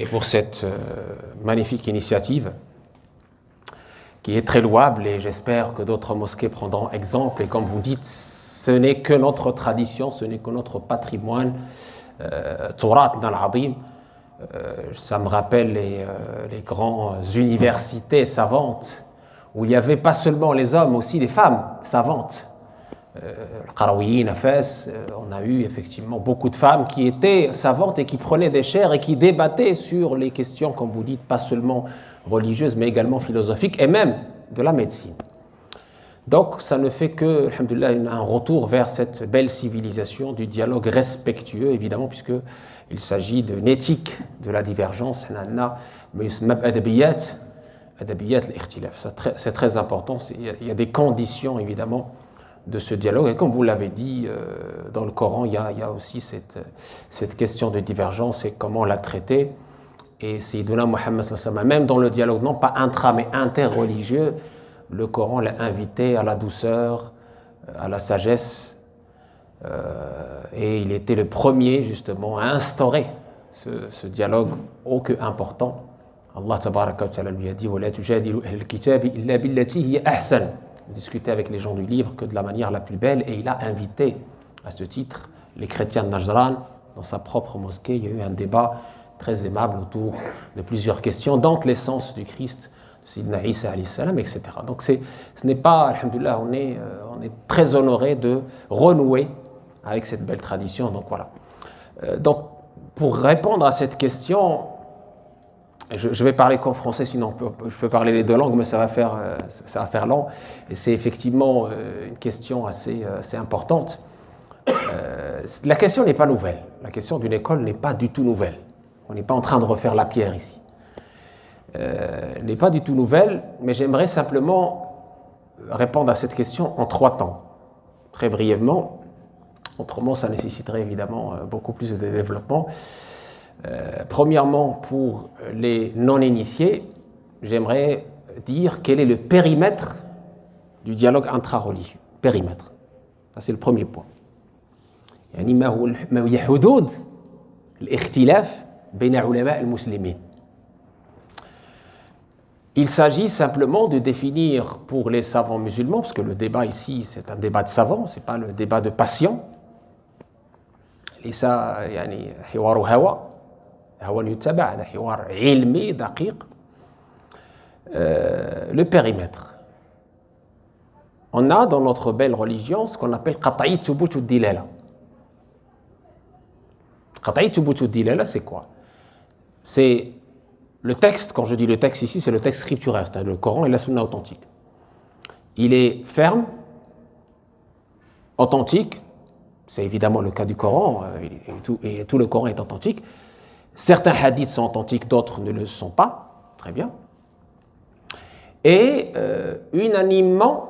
et pour cette magnifique initiative qui est très louable, et j'espère que d'autres mosquées prendront exemple. Et comme vous dites, ce n'est que notre tradition, ce n'est que notre patrimoine, Turathna al-Azim. Ça me rappelle les grandes universités savantes où il y avait pas seulement les hommes, aussi les femmes savantes. Al-Qarawiyyin à Fès, on a eu effectivement beaucoup de femmes qui étaient savantes et qui prenaient des chairs et qui débattaient sur les questions, comme vous dites, pas seulement religieuses, mais également philosophiques et même de la médecine. Donc, ça ne fait que, alhamdoulilah, un retour vers cette belle civilisation du dialogue respectueux, évidemment, puisqu'il s'agit d'une éthique de la divergence. C'est très important. Il y a des conditions, évidemment, de ce dialogue. Et comme vous l'avez dit, dans le Coran, il y a aussi cette question de divergence et comment la traiter. Et Sayyiduna Muhammad, même dans le dialogue, non pas intra, mais interreligieux, le Coran l'a invité à la douceur, à la sagesse, et il était le premier justement à instaurer ce dialogue ô que important. Allah tabaraka wa ta'ala lui a dit وَلَا تُجَادِلُوا أَهْلَ الْكِتَابِ إِلَّا بِالَّتِي هِيَ أَحْسَنُ. Discuter avec les gens du livre que de la manière la plus belle, et il a invité à ce titre les chrétiens de Najran dans sa propre mosquée. Il y a eu un débat très aimable autour de plusieurs questions, dont l'essence du Christ, Sidna Isa alayhi salam, etc. Donc ce n'est pas, alhamdoulilah, on est très honoré de renouer avec cette belle tradition. Donc voilà. Donc pour répondre à cette question, je vais parler qu'en français, sinon je peux parler les deux langues, mais ça va faire long. Et c'est effectivement une question assez importante. La question n'est pas nouvelle. La question d'une école n'est pas du tout nouvelle. On n'est pas en train de refaire la pierre ici. N'est pas du tout nouvelle, mais j'aimerais simplement répondre à cette question en 3 temps, très brièvement. Autrement, ça nécessiterait évidemment beaucoup plus de développement. Premièrement, pour les non-initiés, j'aimerais dire quel est le périmètre du dialogue intra-religieux. Périmètre. Ça, c'est le premier point. يعني ما هي حدود الاختلاف بين علماء المسلمين. Il s'agit simplement de définir pour les savants musulmans, parce que le débat ici, c'est un débat de savants, ce n'est pas le débat de patients. ليس يعني حوار هوى يتبع، هذا حوار علمي دقيق. Le périmètre. On a dans notre belle religion ce qu'on appelle qat'i thubut ad-dilala. Qat'i thubut ad-dilala, c'est quoi? C'est le texte, quand je dis le texte ici, c'est le texte scripturaire, c'est-à-dire le Coran et la Sunna authentique. Il est ferme, authentique, c'est évidemment le cas du Coran, et tout le Coran est authentique. Certains hadiths sont authentiques, d'autres ne le sont pas, très bien. Et unanimement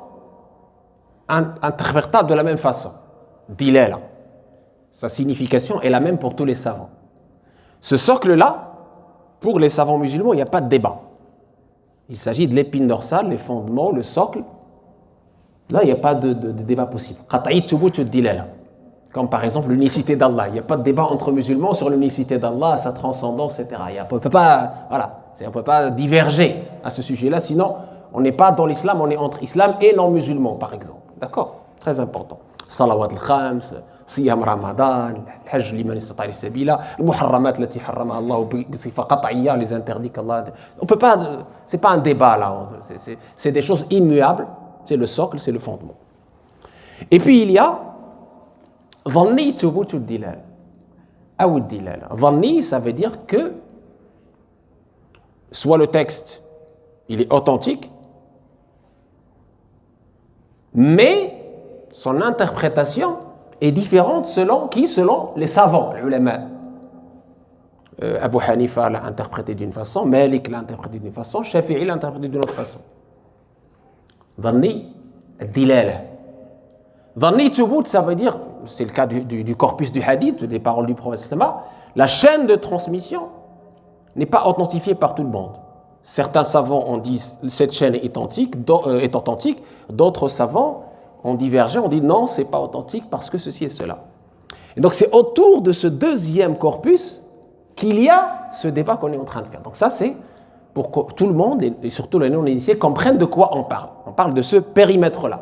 interprétable de la même façon. Dilala. Sa signification est la même pour tous les savants. Ce socle-là, pour les savants musulmans, il n'y a pas de débat. Il s'agit de l'épine dorsale, les fondements, le socle. Là, il n'y a pas de débat possible. Qat'i thubut ad-dilala. Comme par exemple l'unicité d'Allah. Il n'y a pas de débat entre musulmans sur l'unicité d'Allah, sa transcendance, etc. On ne peut pas diverger à ce sujet-là, sinon on n'est pas dans l'islam, on est entre islam et non-musulmans, par exemple. D'accord? Très important. Salawat al-khams, siyam ramadan, hajj liman istata'a ilayhi sabila, al-muharramat lati harrama Allah bisifa qat'iyya, les interdits qu'Allah. On peut pas, c'est pas un débat là, c'est des choses immuables, c'est le socle, c'est le fondement. Et puis il y a Dhanni thubut ad-dilala. Ou ad-dilala. Dhanni, ça veut dire que soit le texte, il est authentique, mais son interprétation est différente selon qui? Selon les savants, les ulama. Abu Hanifa l'a interprété d'une façon, Malik l'a interprété d'une façon, Shafi'i l'a interprété d'une autre façon. Dhanni ad-dilala. Dhanni thubut, ça veut dire, c'est le cas du corpus du hadith, des paroles du prophète, la chaîne de transmission n'est pas authentifiée par tout le monde. Certains savants ont dit cette chaîne est authentique, d'autres savants ont divergé, ont dit non, c'est pas authentique parce que ceci et cela. Et donc c'est autour de ce deuxième corpus qu'il y a ce débat qu'on est en train de faire. Donc ça, c'est pour que tout le monde, et surtout les non-initiés, comprennent de quoi on parle. On parle de ce périmètre-là.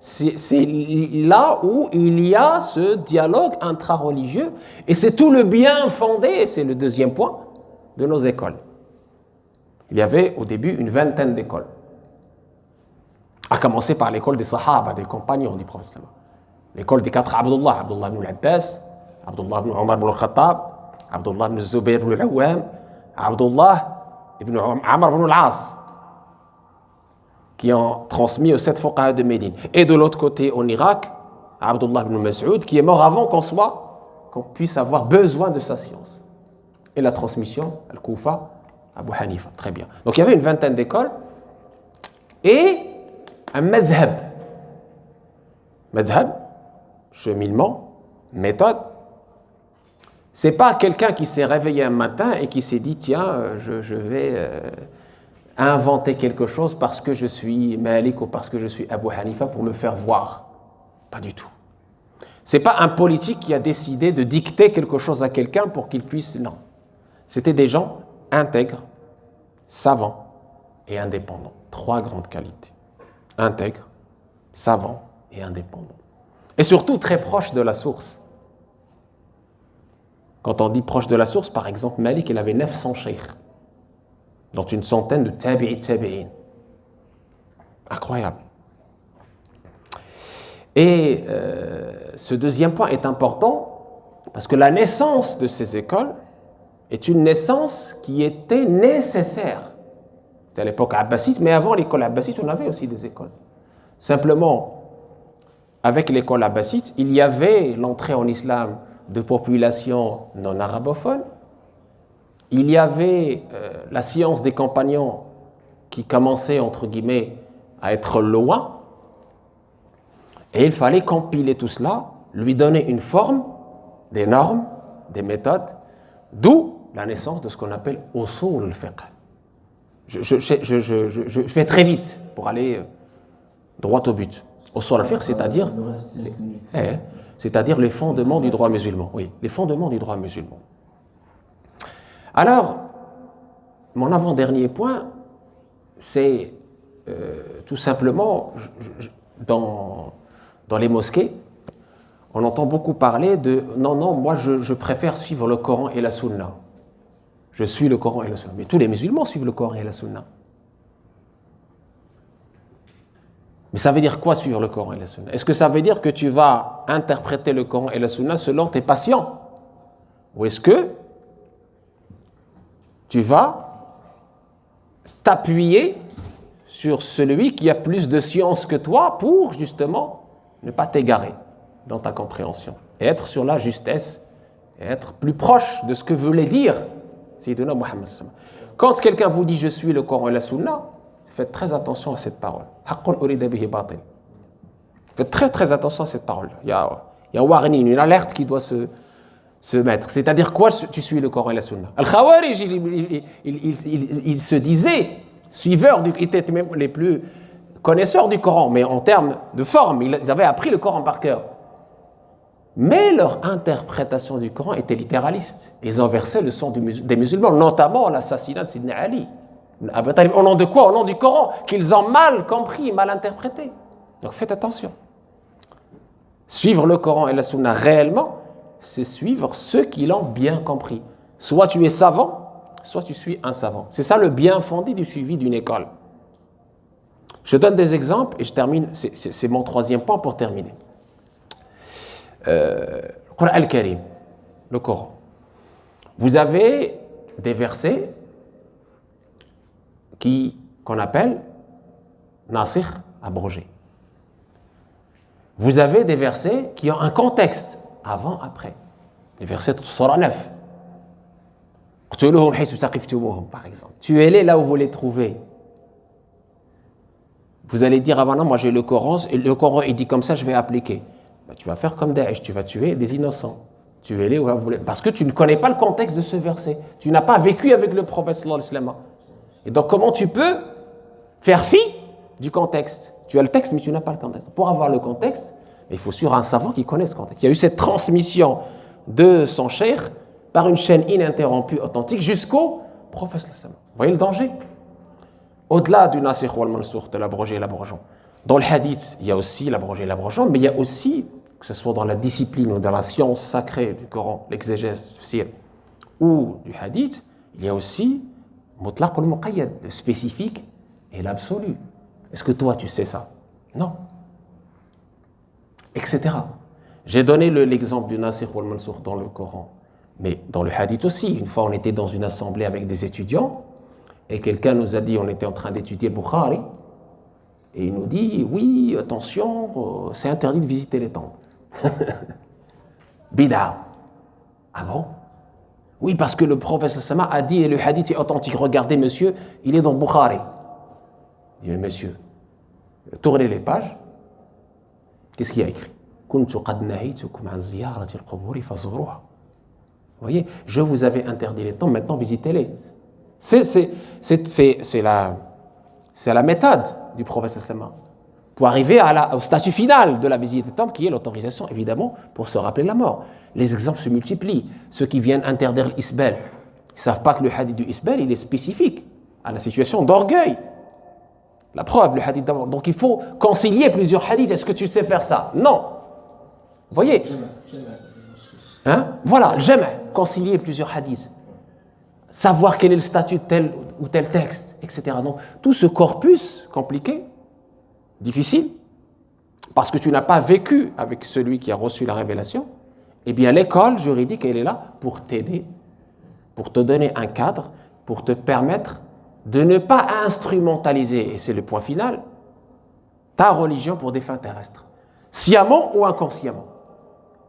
C'est là où il y a ce dialogue intra-religieux, et c'est tout le bien fondé, et c'est le deuxième point, de nos écoles. Il y avait au début une vingtaine d'écoles, à commencer par l'école des Sahaba, des compagnons du prophète. L'école des 4 Abdullah, Abdullah ibn al-Abbas, Abdullah ibn Omar ibn al-Khattab, Abdullah ibn Zubayr ibn al-Awwam, Abdullah ibn Amr ibn al-As, qui ont transmis aux 7 fuqaha de Médine. Et de l'autre côté, en Irak, Abdullah ibn Mas'ud, qui est mort avant qu'on puisse avoir besoin de sa science. Et la transmission, Al-Koufa, Abu Hanifa. Très bien. Donc il y avait une vingtaine d'écoles et un madhab. Madhab, cheminement, méthode. C'est pas quelqu'un qui s'est réveillé un matin et qui s'est dit tiens, je vais inventer quelque chose parce que je suis Malik ou parce que je suis Abu Hanifa pour me faire voir. Pas du tout. C'est pas un politique qui a décidé de dicter quelque chose à quelqu'un pour qu'il puisse. Non. C'était des gens intègres, savants et indépendants. 3 grandes qualités. Intègres, savants et indépendants. Et surtout très proches de la source. Quand on dit proche de la source, par exemple, Malik, il avait 900 cheikhs, dont une centaine de tabi'in. Incroyable. Et ce deuxième point est important parce que la naissance de ces écoles est une naissance qui était nécessaire. C'était à l'époque abbasside, mais avant l'école abbasside, on avait aussi des écoles. Simplement, avec l'école abbasside, il y avait l'entrée en islam de populations non arabophones. Il y avait la science des compagnons qui commençait, entre guillemets, à être loin. Et il fallait compiler tout cela, lui donner une forme, des normes, des méthodes, d'où la naissance de ce qu'on appelle usul al-fiqh. Je fais très vite pour aller droit au but. Usul al-fiqh, c'est-à-dire les fondements du droit musulman. Oui, les fondements du droit musulman. Alors, mon avant-dernier point, c'est tout simplement, dans les mosquées, on entend beaucoup parler de « non, moi je préfère suivre le Coran et la Sunna. Je suis le Coran et la Sunna. » Mais tous les musulmans suivent le Coran et la Sunna. Mais ça veut dire quoi suivre le Coran et la Sunna? Est-ce que ça veut dire que tu vas interpréter le Coran et la Sunna selon tes passions? Ou est-ce que tu vas t'appuyer sur celui qui a plus de science que toi pour justement ne pas t'égarer dans ta compréhension et être sur la justesse et être plus proche de ce que voulait dire Sayyidina Muhammad. Quand quelqu'un vous dit « je suis le Coran et la Sunna », faites très attention à cette parole. Faites très très attention à cette parole. Il y a un warning, une alerte qui doit se mettre. C'est-à-dire quoi tu suis le Coran et la Sunna? Al-Khawarij, il se disait suiveurs, ils étaient même les plus connaisseurs du Coran, mais en termes de forme, ils avaient appris le Coran par cœur. Mais leur interprétation du Coran était littéraliste. Ils ont versé le sang des musulmans, notamment l'assassinat de Sidna Ali. Au nom de quoi? Au nom du Coran, qu'ils ont mal compris, mal interprété. Donc faites attention. Suivre le Coran et la Sunna réellement, c'est suivre ceux qui l'ont bien compris. Soit tu es savant, soit tu suis un savant. C'est ça le bien fondé du suivi d'une école. Je donne des exemples et je termine, c'est mon 3e point pour terminer. Coran al-Karim, le Coran. Vous avez des versets qu'on appelle nasikh, abrogé. Vous avez des versets qui ont un contexte, avant, après. Les versets de Surah 9. Par exemple. Tuez-les là où vous les trouvez. Vous allez dire, ah ben non, moi j'ai le Coran, et le Coran il dit comme ça, je vais appliquer. Ben, tu vas faire comme Daesh, tu vas tuer des innocents. Tuez-les où vous voulez. Parce que tu ne connais pas le contexte de ce verset. Tu n'as pas vécu avec le prophète sallallahu alayhi wa sallam. Et donc comment tu peux faire fi du contexte? Tu as le texte, mais tu n'as pas le contexte. Pour avoir le contexte, il faut suivre un savant qui connaît ce contexte. Il y a eu cette transmission de son cheikh par une chaîne ininterrompue, authentique, jusqu'au prophète. Vous voyez le danger? Au-delà du nasikh wal mansoukh, de l'abrogé et l'abrogeant. Dans le hadith, il y a aussi l'abrogé et l'abrogeant, mais il y a aussi, que ce soit dans la discipline ou dans la science sacrée du Coran, l'exégèse, tafsir, ou du hadith, il y a aussi mutlaq ou muqayyad, le spécifique et l'absolu. Est-ce que toi, tu sais ça? Non. Etc. J'ai donné l'exemple du nasikh wal mansoukh dans le Coran, mais dans le hadith aussi. Une fois, on était dans une assemblée avec des étudiants, et quelqu'un nous a dit, on était en train d'étudier le Bukhari, et il nous dit, oui, attention, c'est interdit de visiter les tombes. Bida. Ah bon? Oui, parce que le prophète Sama a dit, et le hadith est authentique, regardez monsieur, il est dans le Bukhari. Il dit, mais monsieur, tournez les pages, qu'est-ce qu'il y a écrit? Vous voyez, je vous avais interdit les tombes, maintenant visitez-les. C'est la méthode du prophète Sama pour arriver au statut final de la visite des tombes, qui est l'autorisation, évidemment, pour se rappeler la mort. Les exemples se multiplient. Ceux qui viennent interdire l'isbal, ils ne savent pas que le hadith du isbal, il est spécifique à la situation d'orgueil. La preuve, le hadith d'abord. Donc il faut concilier plusieurs hadiths. Est-ce que tu sais faire ça? Non. Vous voyez? Hein? Voilà, jamais concilier plusieurs hadiths. Savoir quel est le statut de tel ou tel texte, etc. Donc tout ce corpus compliqué, difficile, parce que tu n'as pas vécu avec celui qui a reçu la révélation, eh bien l'école juridique, elle est là pour t'aider, pour te donner un cadre, pour te permettre de ne pas instrumentaliser, et c'est le point final, ta religion pour des fins terrestres, sciemment ou inconsciemment.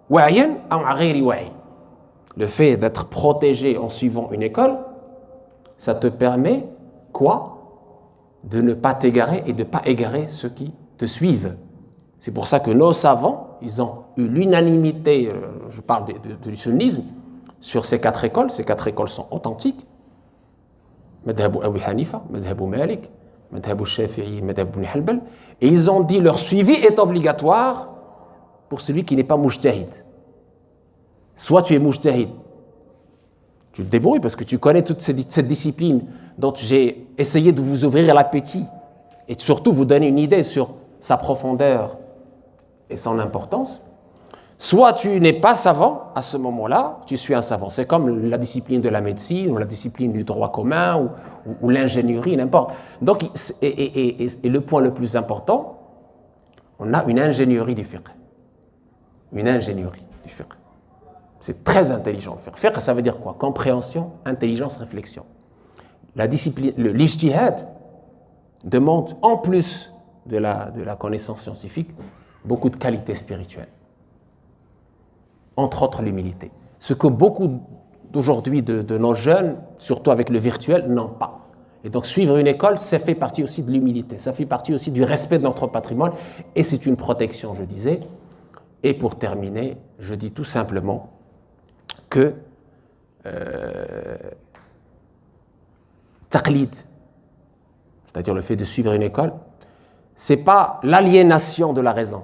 Wa'yan ou ghayri wa'i. Le fait d'être protégé en suivant une école, ça te permet quoi? De ne pas t'égarer et de ne pas égarer ceux qui te suivent. C'est pour ça que nos savants, ils ont eu l'unanimité, je parle du sunnisme, sur ces 4 écoles. Ces 4 écoles sont authentiques. Madhab Abu Hanifa, Madhab Malik, Madhab Shafi'i, Madhab Ibn Hanbal. Et ils ont dit leur suivi est obligatoire pour celui qui n'est pas mujtahid. Soit tu es mujtahid, tu te débrouilles parce que tu connais toute cette discipline dont j'ai essayé de vous ouvrir l'appétit et surtout vous donner une idée sur sa profondeur et son importance. Soit tu n'es pas savant, à ce moment-là, tu suis un savant. C'est comme la discipline de la médecine ou la discipline du droit commun ou l'ingénierie, n'importe. Donc, et le point le plus important, on a une ingénierie du fiqh. Une ingénierie du fiqh. C'est très intelligent le fiqh. Fiqh, ça veut dire quoi? Compréhension, intelligence, réflexion. La discipline, l'ijtihad demande, en plus de la connaissance scientifique, beaucoup de qualités spirituelles. Entre autres l'humilité. Ce que beaucoup d'aujourd'hui de nos jeunes, surtout avec le virtuel, n'ont pas. Et donc suivre une école, ça fait partie aussi de l'humilité, ça fait partie aussi du respect de notre patrimoine, et c'est une protection, je disais. Et pour terminer, je dis tout simplement que taqlid, c'est-à-dire le fait de suivre une école, c'est pas l'aliénation de la raison.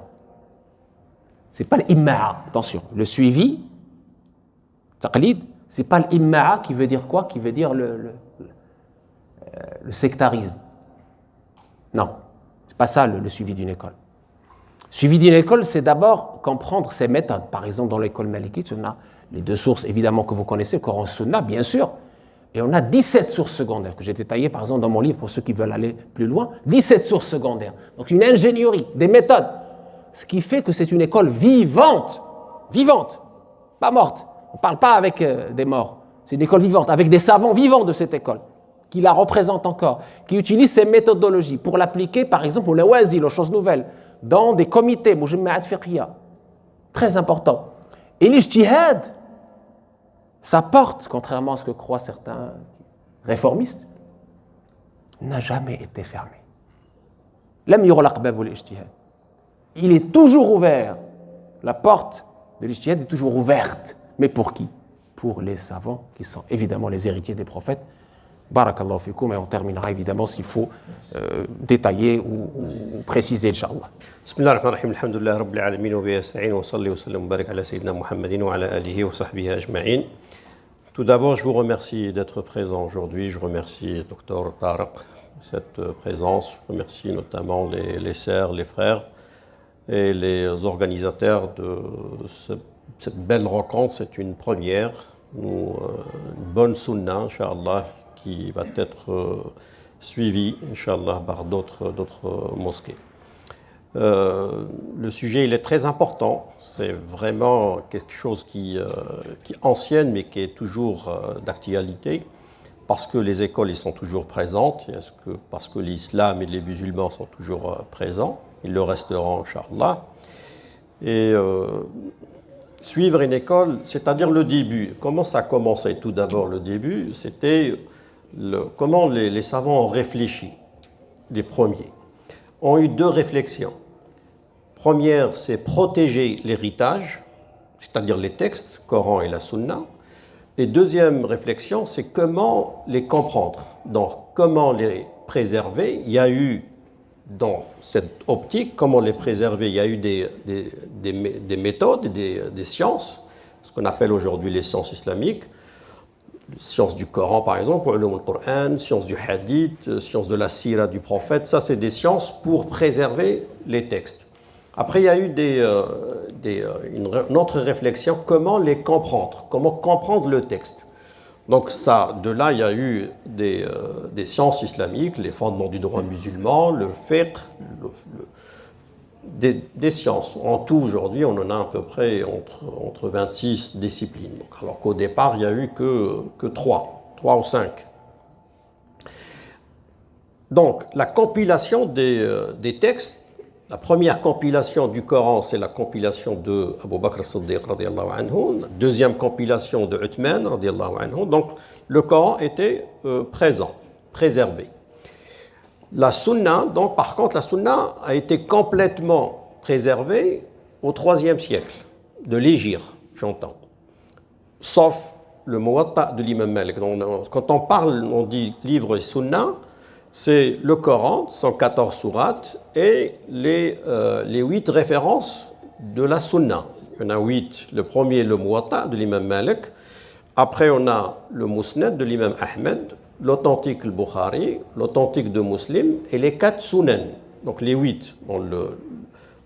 C'est pas l'imma'a. Attention, le suivi, taqlid, c'est pas l'imma'a qui veut dire quoi? Qui veut dire le sectarisme. Non, c'est pas ça le suivi d'une école. Suivi d'une école, c'est d'abord comprendre ses méthodes. Par exemple, dans l'école malikite, on a les 2 sources évidemment que vous connaissez, le Coran et Sunna, bien sûr, et on a 17 sources secondaires que j'ai détaillées par exemple dans mon livre pour ceux qui veulent aller plus loin. 17 sources secondaires. Donc une ingénierie, des méthodes. Ce qui fait que c'est une école vivante, pas morte. On ne parle pas avec des morts. C'est une école vivante, avec des savants vivants de cette école, qui la représentent encore, qui utilisent ces méthodologies pour l'appliquer, par exemple, aux nawazil, aux choses nouvelles, dans des comités, mujama'at fiqhiyya. Très important. Et l'ijtihad, sa porte, contrairement à ce que croient certains réformistes, n'a jamais été fermée. Lam yughlaq babul ijtihad. Il est toujours ouvert. La porte de l'ijtihad est toujours ouverte. Mais pour qui? Pour les savants, qui sont évidemment les héritiers des prophètes, Barakallahu fikoum, et on terminera évidemment s'il faut détailler ou préciser, Inch'Allah. Bismillahirrahmanirrahim, alhamdulillah rabbil alamin wa bihi nasta'in wa salli wa sallam wa barik ala sayyidina Muhammadin wa ala alihi wa sahbihi ajma'in. Tout d'abord, je vous remercie d'être présent aujourd'hui. Je remercie Dr Tariq de cette présence. Je remercie notamment les sœurs, les frères et les organisateurs de cette belle rencontre. C'est une première, une bonne sunna, Inch'Allah, qui va être suivie, Inch'Allah, par d'autres mosquées. Le sujet, il est très important. C'est vraiment quelque chose qui est ancienne, mais qui est toujours d'actualité, parce que les écoles, ils sont toujours présentes, parce que l'islam et les musulmans sont toujours présents. Ils le resteront, Inch'Allah. Et suivre une école, c'est-à-dire le début. Comment ça a commencé? Tout d'abord, le début, c'était comment les savants ont réfléchi, les premiers. Ont eu deux réflexions. Première, c'est protéger l'héritage, c'est-à-dire les textes, Coran et la Sunna. Et deuxième réflexion, c'est comment les comprendre. Donc, comment les préserver. Il y a eu, dans cette optique, comment les préserver. Il y a eu des méthodes, des sciences, ce qu'on appelle aujourd'hui les sciences islamiques. Science du Coran, par exemple, ulum al-Qur'an, science du hadith, science de la sira du prophète. Ça, c'est des sciences pour préserver les textes. Après, il y a eu une autre réflexion, comment les comprendre, comment comprendre le texte. Donc de là, il y a eu des sciences islamiques, les fondements du droit musulman, le fiqh, des sciences. En tout, aujourd'hui, on en a à peu près entre 26 disciplines. Donc, alors qu'au départ, il n'y a eu que 3 ou 5. Donc, la compilation des textes, la première compilation du Coran, c'est la compilation de Abu Bakr as-Siddiq radiyallahu anhu, la deuxième compilation de Uthman radiyallahu anhu. Donc le Coran était présent, préservé. La Sunna, donc par contre, la Sunna a été complètement préservée au IIIe siècle, de l'Hégire, j'entends. Sauf le Muwatta de l'imam Malik. Donc, quand on parle, on dit livre et Sunna, c'est le Coran, 114 sourates, et les 8 références de la Sunna. Il y en a 8. Le premier, le Muwatta de l'imam Malik. Après, on a le Musnad de l'imam Ahmed, l'authentique le Bukhari, l'authentique de Muslim, et les 4 Sunan. Donc les 8. Dans le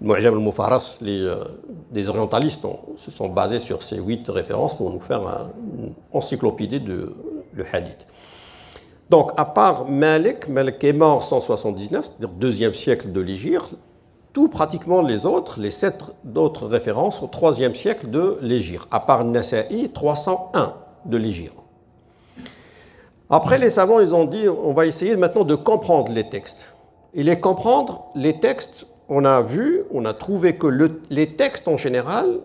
Mu'jam al-Mufaras, les orientalistes se sont basés sur ces 8 références pour nous faire une encyclopédie du hadith. Donc, à part Malik est mort 179, c'est-à-dire 2e siècle de l'Hégire, pratiquement les autres, les 7 d'autres références au 3e siècle de l'Hégire, à part Nasa'i, 301 de l'Hégire. Après, les savants, ils ont dit, on va essayer maintenant de comprendre les textes. Et les comprendre, les textes, on a trouvé que les textes en général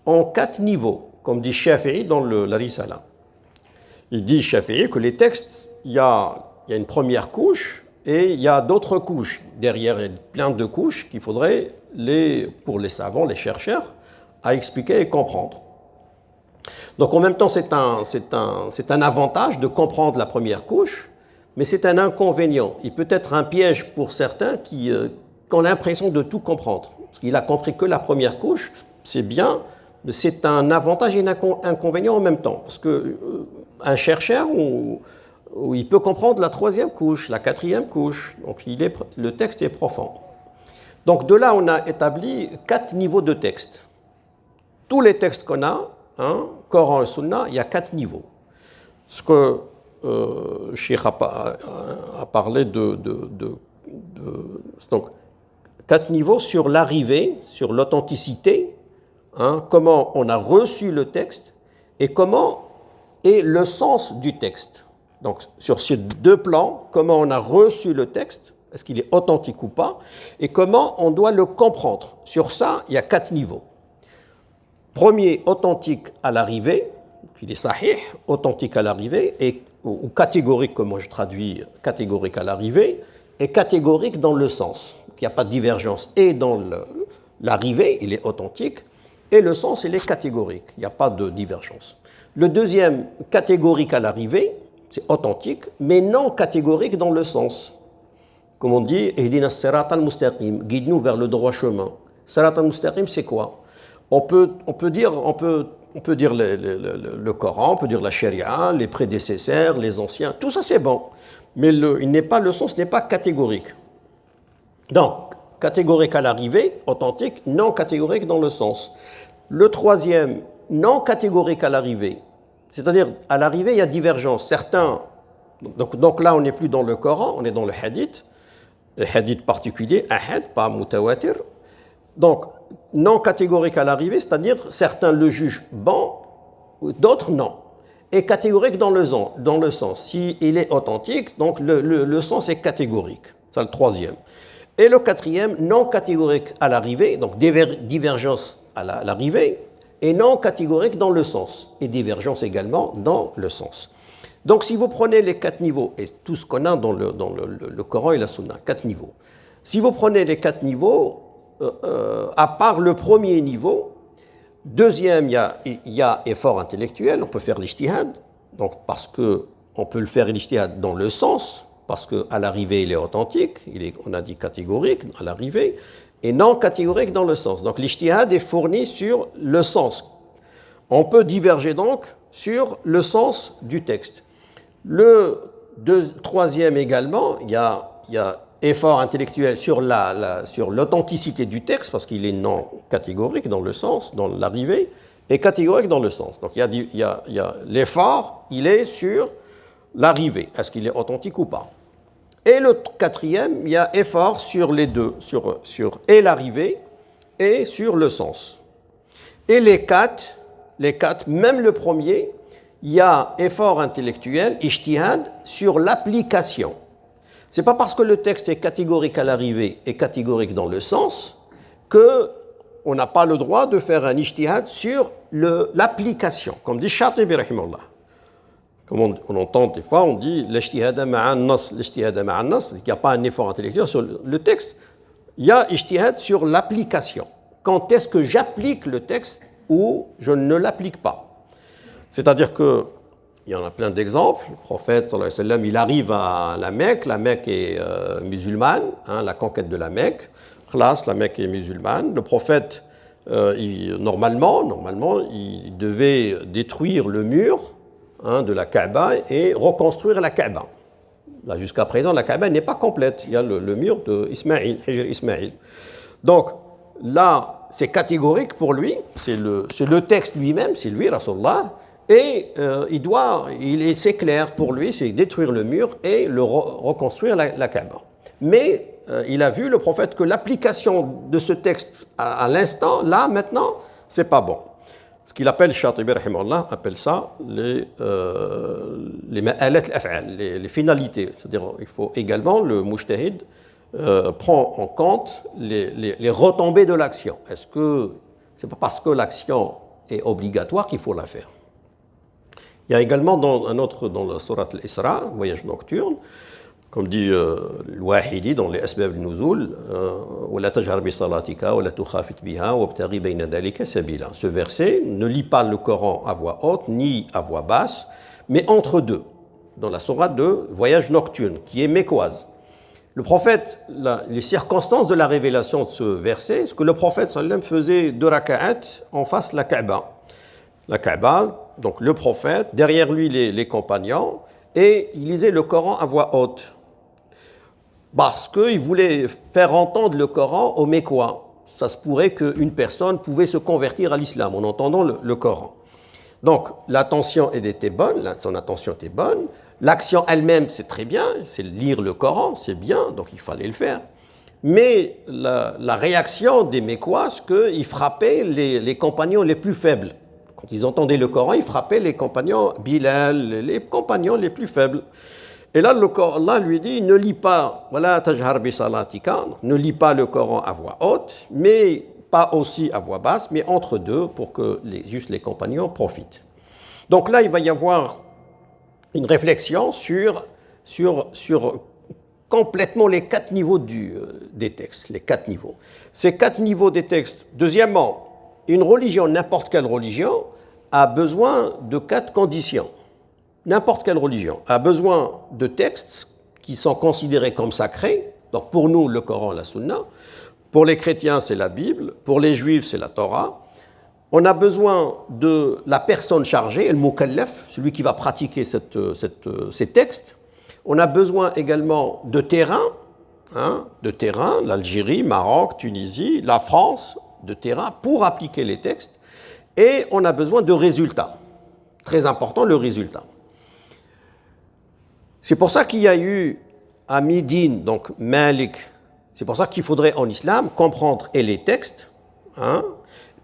ont 4 niveaux, comme dit Shafi'i dans la Risala. Il dit, Shafi'i, que les textes, il y a une première couche et il y a d'autres couches. Derrière, il y a plein de couches qu'il faudrait, pour les savants, les chercheurs, à expliquer et comprendre. Donc en même temps, c'est un avantage de comprendre la première couche, mais c'est un inconvénient. Il peut être un piège pour certains qui ont l'impression de tout comprendre. Parce qu'il a compris que la première couche, c'est bien, mais c'est un avantage et un inconvénient en même temps. Parce qu'un chercheur, il peut comprendre la 3e couche, la 4e couche. Donc le texte est profond. Donc de là, on a établi 4 niveaux de texte. Tous les textes qu'on a, Coran et Sunna, il y a 4 niveaux. Ce que Cheikh a parlé donc 4 niveaux sur l'arrivée, sur l'authenticité, comment on a reçu le texte et comment est le sens du texte. Donc sur ces 2 plans, comment on a reçu le texte, est-ce qu'il est authentique ou pas, et comment on doit le comprendre. Sur ça, il y a 4 niveaux. Premier, authentique à l'arrivée, il est sahih, authentique à l'arrivée, ou catégorique, comme moi je traduis, catégorique à l'arrivée, et catégorique dans le sens. Il n'y a pas de divergence. Et dans l'arrivée, il est authentique, et le sens, il est catégorique. Il n'y a pas de divergence. Le deuxième, catégorique à l'arrivée, c'est authentique, mais non catégorique dans le sens. Comme on dit, Ihdina as-sirat al-mustaqim, guide-nous vers le droit chemin. Sirat al-mustaqim, c'est quoi? On peut dire le Coran, on peut dire la Sharia, les prédécesseurs, les anciens, tout ça c'est bon. Mais le sens n'est pas catégorique. Donc, catégorique à l'arrivée, authentique, non catégorique dans le sens. Le troisième, non catégorique à l'arrivée. C'est-à-dire, à l'arrivée, il y a divergence. Certains, donc là, on n'est plus dans le Coran, on est dans le hadith particulier, ahad, pas mutawatir. Donc, non catégorique à l'arrivée, c'est-à-dire, certains le jugent bon, d'autres non. Et catégorique dans le sens. S'il est authentique, donc le sens est catégorique. C'est le troisième. Et le quatrième, non catégorique à l'arrivée, donc divergence à l'arrivée, et non catégorique dans le sens, et divergence également dans le sens. Donc si vous prenez les 4 niveaux, et tout ce qu'on a dans le Coran et la Sunna, 4 niveaux, si vous prenez les 4 niveaux, à part le premier niveau, deuxième, il y a effort intellectuel, on peut faire l'ijtihad, donc parce qu'on peut le faire l'ijtihad dans le sens, parce qu'à l'arrivée il est authentique, on a dit catégorique à l'arrivée, et non catégorique dans le sens. Donc l'ijtihad est fourni sur le sens. On peut diverger donc sur le sens du texte. Le troisième également, il y a effort intellectuel sur l'authenticité du texte, parce qu'il est non catégorique dans le sens, dans l'arrivée, et catégorique dans le sens. Donc il y a l'effort, il est sur l'arrivée, est-ce qu'il est authentique ou pas. Et le quatrième, il y a effort sur les deux, sur et l'arrivée et sur le sens. Et les quatre, même le premier, il y a effort intellectuel, ijtihad, sur l'application. Ce n'est pas parce que le texte est catégorique à l'arrivée et catégorique dans le sens qu'on n'a pas le droit de faire un ijtihad sur l'application, comme dit Shatibi rahimahullah. Comme on entend des fois, on dit l'ijtihad ma'an nas, l'ijtihad ma'an nas, il n'y a pas un effort intellectuel sur le texte, il y a ijtihad sur l'application. Quand est-ce que j'applique le texte ou je ne l'applique pas? C'est-à-dire que il y en a plein d'exemples. Le prophète, sallallahu alayhi wa sallam, il arrive à la Mecque est musulmane, la conquête de la Mecque. Khlas, la Mecque est musulmane. Le prophète, normalement, il devait détruire le mur de la Kaaba et reconstruire la Kaaba. Là, jusqu'à présent, la Kaaba n'est pas complète. Il y a le mur de Ismaïl, Hijr Ismaïl. Donc, là, c'est catégorique pour lui. C'est le texte lui-même, c'est lui, Rasulullah. Et c'est clair pour lui, c'est détruire le mur et reconstruire la Kaaba. Mais il a vu, le prophète, que l'application de ce texte à l'instant, là, maintenant, c'est pas bon. Ce qu'il appelle, Shatibi rahimahullah, appelle ça les ma'alat al-af'al, les finalités. C'est-à-dire, il faut également, le mujtahid prend en compte les retombées de l'action. Est-ce que c'est pas parce que l'action est obligatoire qu'il faut la faire? Il y a également dans la sourate al-Isra, voyage nocturne, comme dit al-Wahidi dans les Asbab al-Nuzul, وَلَا تَجْهَرْ بِصَلَاتِكَ وَلَا تُخَافِتْ بِهَا وَابْتَغِ بَيْنَ ذَلِكَ سَبِيلًا. Ce verset, ne lit pas le Coran à voix haute ni à voix basse, mais entre deux, dans la sourate de voyage nocturne, qui est mécoise. Le prophète, les circonstances de la révélation de ce verset, c'est que le prophète sallam faisait 2 raka'at en face de la Kaaba. La Kaaba, donc le prophète, derrière lui les compagnons, et il lisait le Coran à voix haute. Parce qu'il voulait faire entendre le Coran aux Mécois. Ça se pourrait qu'une personne pouvait se convertir à l'islam en entendant le Coran. Donc l'attention, elle était bonne, son attention était bonne. L'action elle-même, c'est très bien, c'est lire le Coran, c'est bien, donc il fallait le faire. Mais la réaction des Mécois, c'est qu'ils frappaient les compagnons les plus faibles. Quand ils entendaient le Coran, ils frappaient les compagnons Bilal, les compagnons les plus faibles. Et là, Allah lui dit, ne lis pas, voilà, tajhar bi salatika, ne lis pas le Coran à voix haute, mais pas aussi à voix basse, mais entre deux, pour que juste les compagnons profitent. Donc là, il va y avoir une réflexion sur complètement les 4 niveaux des textes, les 4 niveaux. Ces 4 niveaux des textes, deuxièmement, une religion, n'importe quelle religion, a besoin de 4 conditions. n'importe quelle religion, a besoin de textes qui sont considérés comme sacrés. Donc pour nous, le Coran, la Sunna. Pour les chrétiens, c'est la Bible. Pour les juifs, c'est la Torah. On a besoin de la personne chargée, le mukallaf, celui qui va pratiquer ces textes. On a besoin également de terrain, l'Algérie, Maroc, Tunisie, la France, de terrain pour appliquer les textes. Et on a besoin de résultats. Très important, le résultat. C'est pour ça qu'il y a eu à Médine, donc Malik, c'est pour ça qu'il faudrait en islam comprendre et les textes,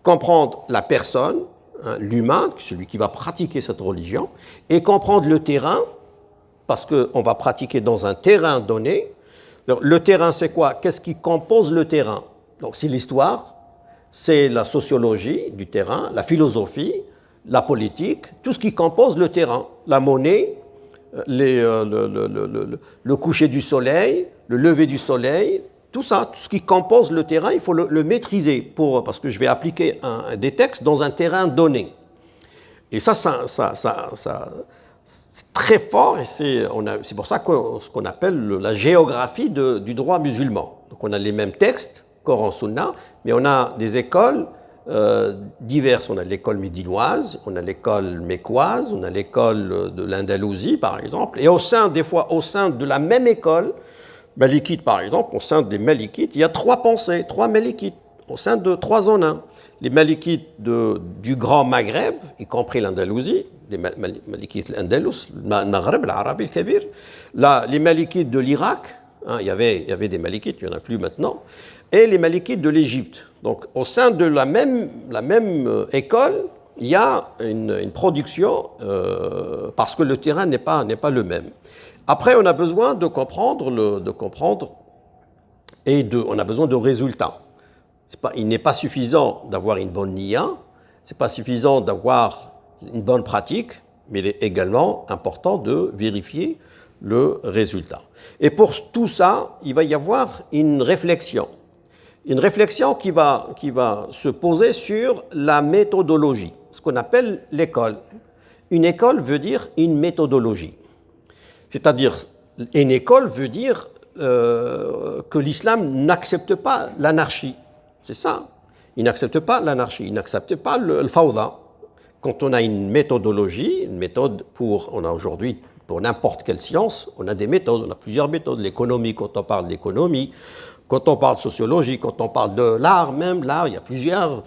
comprendre la personne, l'humain, celui qui va pratiquer cette religion, et comprendre le terrain, parce qu'on va pratiquer dans un terrain donné. Alors, le terrain, c'est quoi? Qu'est-ce qui compose le terrain? Donc c'est l'histoire, c'est la sociologie du terrain, la philosophie, la politique, tout ce qui compose le terrain, la monnaie, le coucher du soleil, le lever du soleil, tout ça, tout ce qui compose le terrain, il faut le maîtriser parce que je vais appliquer des textes dans un terrain donné. Et ça c'est très fort, et c'est pour ça ce qu'on appelle la géographie du droit musulman. Donc on a les mêmes textes, Coran, Sunna, mais on a des écoles diverses. On a l'école médinoise, on a l'école mécoise, on a l'école de l'Andalousie, par exemple. Et au sein de la même école, malikite, par exemple, au sein des malikites, il y a trois pensées, trois malikites, au sein de trois en un. Les malikites du Grand Maghreb, y compris l'Andalousie, les malikites l'Andalous, le Maghreb, l'Arabi, le Kabir. Là, les malikites de l'Irak, il y avait des malikites, il n'y en a plus maintenant, et les malikites de l'Égypte. Donc, au sein de la même école, il y a une production parce que le terrain n'est pas le même. Après, on a besoin de comprendre on a besoin de résultats. Il n'est pas suffisant d'avoir une bonne niya, c'est pas suffisant d'avoir une bonne pratique, mais il est également important de vérifier le résultat. Et pour tout ça, il va y avoir une réflexion qui va se poser sur la méthodologie, ce qu'on appelle l'école. Une école veut dire une méthodologie. C'est-à-dire, une école veut dire que l'islam n'accepte pas l'anarchie. C'est ça. Il n'accepte pas l'anarchie, il n'accepte pas le fawda. Quand on a une méthodologie, on a aujourd'hui, pour n'importe quelle science, on a des méthodes, on a plusieurs méthodes. L'économie, quand on parle d'économie, quand on parle de sociologie, quand on parle de l'art, même l'art, il y a plusieurs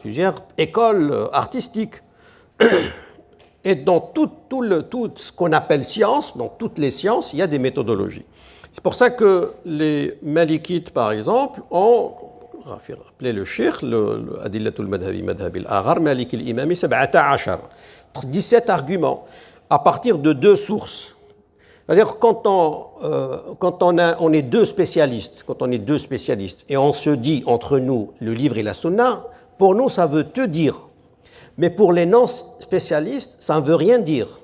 écoles artistiques. Et dans tout ce qu'on appelle science, dans toutes les sciences, il y a des méthodologies. C'est pour ça que les malikites, par exemple, ont rappelé le cheikh, Adillatul Madhabi, Madhabi al-Aghar, Maliki al-Imami, 17 arguments, à partir de deux sources. C'est-à-dire quand on est deux spécialistes, et on se dit entre nous le livre et la sunna, pour nous ça veut te dire. Mais pour les non-spécialistes, ça ne veut rien dire.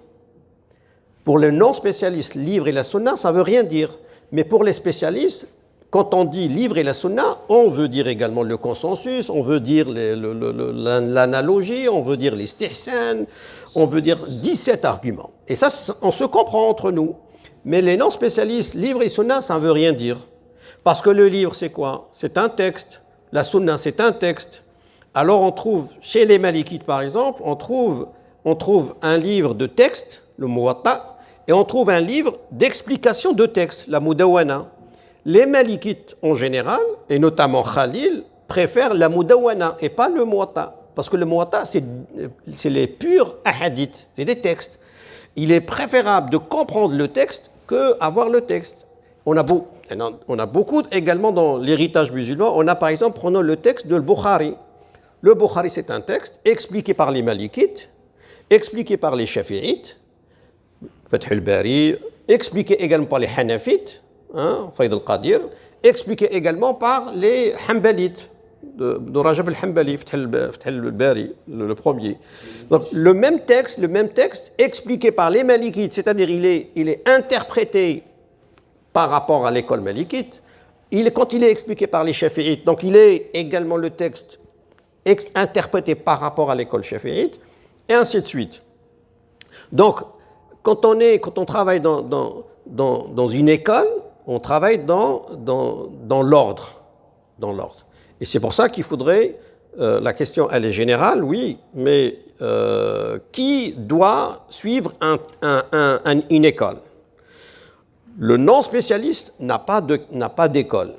Pour les non-spécialistes, livre et la sunna, ça ne veut rien dire. Mais pour les spécialistes, quand on dit livre et la sunna, on veut dire également le consensus, on veut dire l'analogie, on veut dire l'istihsan, on veut dire 17 arguments. Et ça, on se comprend entre nous. Mais les non-spécialistes, livre et sunna, ça ne veut rien dire. Parce que le livre, c'est quoi? C'est un texte. La sunna, c'est un texte. Alors on trouve, chez les malikites par exemple, on trouve un livre de texte, le Muwatta, et on trouve un livre d'explication de texte, la Mudawwana. Les malikites en général, et notamment Khalil, préfèrent la Mudawwana et pas le Muwatta. Parce que le Muwatta, c'est les purs ahadiths, c'est des textes. Il est préférable de comprendre le texte qu'avoir le texte. On a beaucoup également dans l'héritage musulman, on a par exemple, prenons le texte de Bukhari. Le Bukhari, c'est un texte expliqué par les Malikites, expliqué par les Shafi'ites, Fath al-Bari, expliqué également par les Hanafites, Fayd al-Qadir, expliqué également par les Hanbalites, de Rajab al-Hanbali, Fath al-Bari, le premier. Donc le même texte expliqué par les Malikites, c'est-à-dire il est interprété par rapport à l'école Malikite, quand il est expliqué par les Shafi'ites, donc il est également le texte interprété par rapport à l'école shafi'ite, et ainsi de suite. Donc, quand on travaille dans une école, on travaille dans l'ordre. Et c'est pour ça qu'il faudrait, la question elle est générale, oui, mais qui doit suivre une école? Le non-spécialiste n'a pas d'école.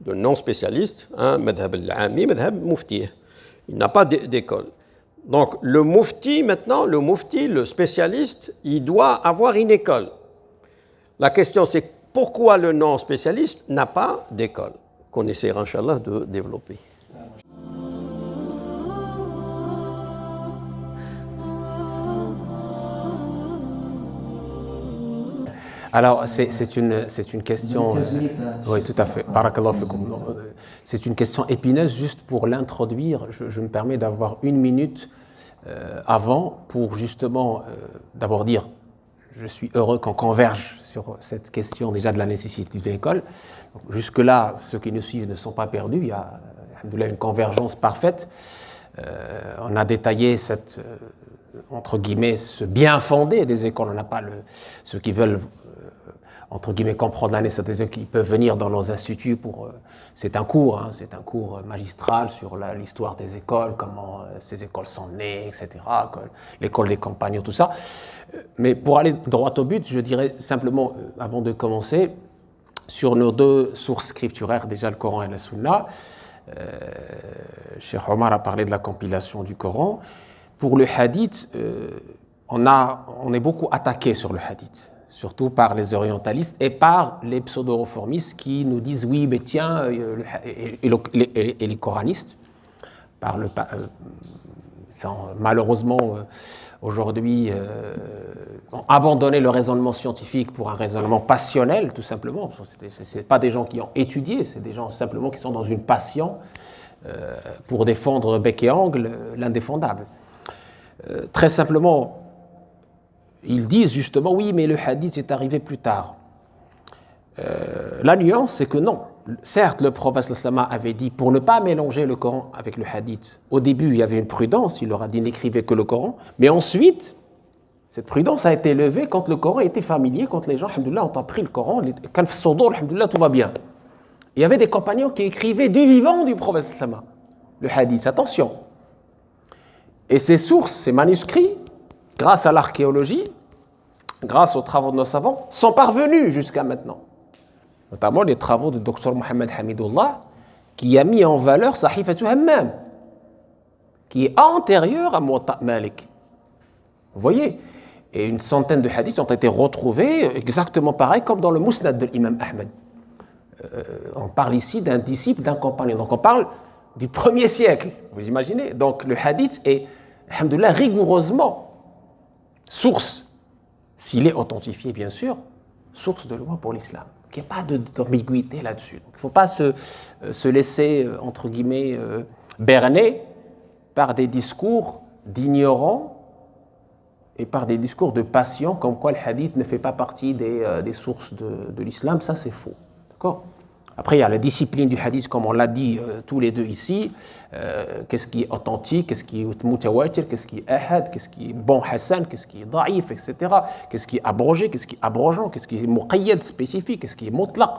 Le non-spécialiste, madhab al-ami, madhab mufti, il n'a pas d'école. Donc le mufti maintenant, le spécialiste, il doit avoir une école. La question c'est pourquoi le non-spécialiste n'a pas d'école, qu'on essaiera inchallah de développer. Alors, c'est une question... oui, tout à fait. Barakallahu fikoum. C'est une question épineuse. Juste pour l'introduire, je me permets d'avoir 1 minute avant pour justement d'abord dire je suis heureux qu'on converge sur cette question déjà de la nécessité de l'école. Jusque-là, ceux qui nous suivent ne sont pas perdus. Il y a alhamdoulilah, une convergence parfaite. On a détaillé cette, entre guillemets, ce bien fondé des écoles. On n'a pas ceux qui veulent entre guillemets, comprendre la naissance des écoles, qui peuvent venir dans nos instituts pour... c'est un cours magistral sur l'histoire des écoles, comment ces écoles sont nées, etc., l'école des compagnons, tout ça. Mais pour aller droit au but, je dirais simplement, avant de commencer, sur nos 2 sources scripturaires, déjà le Coran et la Sunna. Cheikh Omar a parlé de la compilation du Coran. Pour le hadith, on est beaucoup attaqué sur le hadith, surtout par les orientalistes et par les pseudo-réformistes qui nous disent oui, mais tiens, et les coranistes, malheureusement, aujourd'hui, ont abandonné le raisonnement scientifique pour un raisonnement passionnel, tout simplement. Ce pas des gens qui ont étudié, c'est des gens simplement qui sont dans une passion pour défendre bec et ongle l'indéfendable. Très simplement, ils disent justement, oui, mais le hadith est arrivé plus tard. La nuance, c'est que non. Certes, le prophète sallallahu avait dit, pour ne pas mélanger le Coran avec le hadith, au début, il y avait une prudence, il leur a dit, n'écrivez que le Coran, mais ensuite, cette prudence a été levée quand le Coran était familier, quand les gens, alhamdoulilah, ont appris le Coran, quand alhamdoulilah, tout va bien. Il y avait des compagnons qui écrivaient du vivant du prophète sallallahu le hadith, attention. Et ces sources, ces manuscrits, grâce à l'archéologie, grâce aux travaux de nos savants, sont parvenus jusqu'à maintenant. Notamment les travaux du docteur Mohamed Hamidullah, qui a mis en valeur Sahifatu Hammam, qui est antérieur à Muwatta Malik. Vous voyez? Et une centaine de hadiths ont été retrouvés exactement pareil comme dans le Musnad de l'imam Ahmed. On parle ici d'un disciple, d'un compagnon. Donc on parle du 1er siècle, vous imaginez? Donc le hadith est, alhamdoulilah, rigoureusement source, s'il est authentifié bien sûr, source de loi pour l'islam. Il n'y a pas d'ambiguïté là-dessus. Il ne faut pas se laisser, entre guillemets, berner par des discours d'ignorants et par des discours de patients, comme quoi le hadith ne fait pas partie des sources de l'islam. Ça, c'est faux. D'accord ? Après, il y a la discipline du hadith, comme on l'a dit tous les deux ici. Qu'est-ce qui est authentique, qu'est-ce qui est mutawatir, qu'est-ce qui est ahad, qu'est-ce qui est bon hassan, qu'est-ce qui est daïf, etc. Qu'est-ce qui est abrogé, qu'est-ce qui est abrogeant, qu'est-ce qui est muqayyad, spécifique, qu'est-ce qui est mutlaq.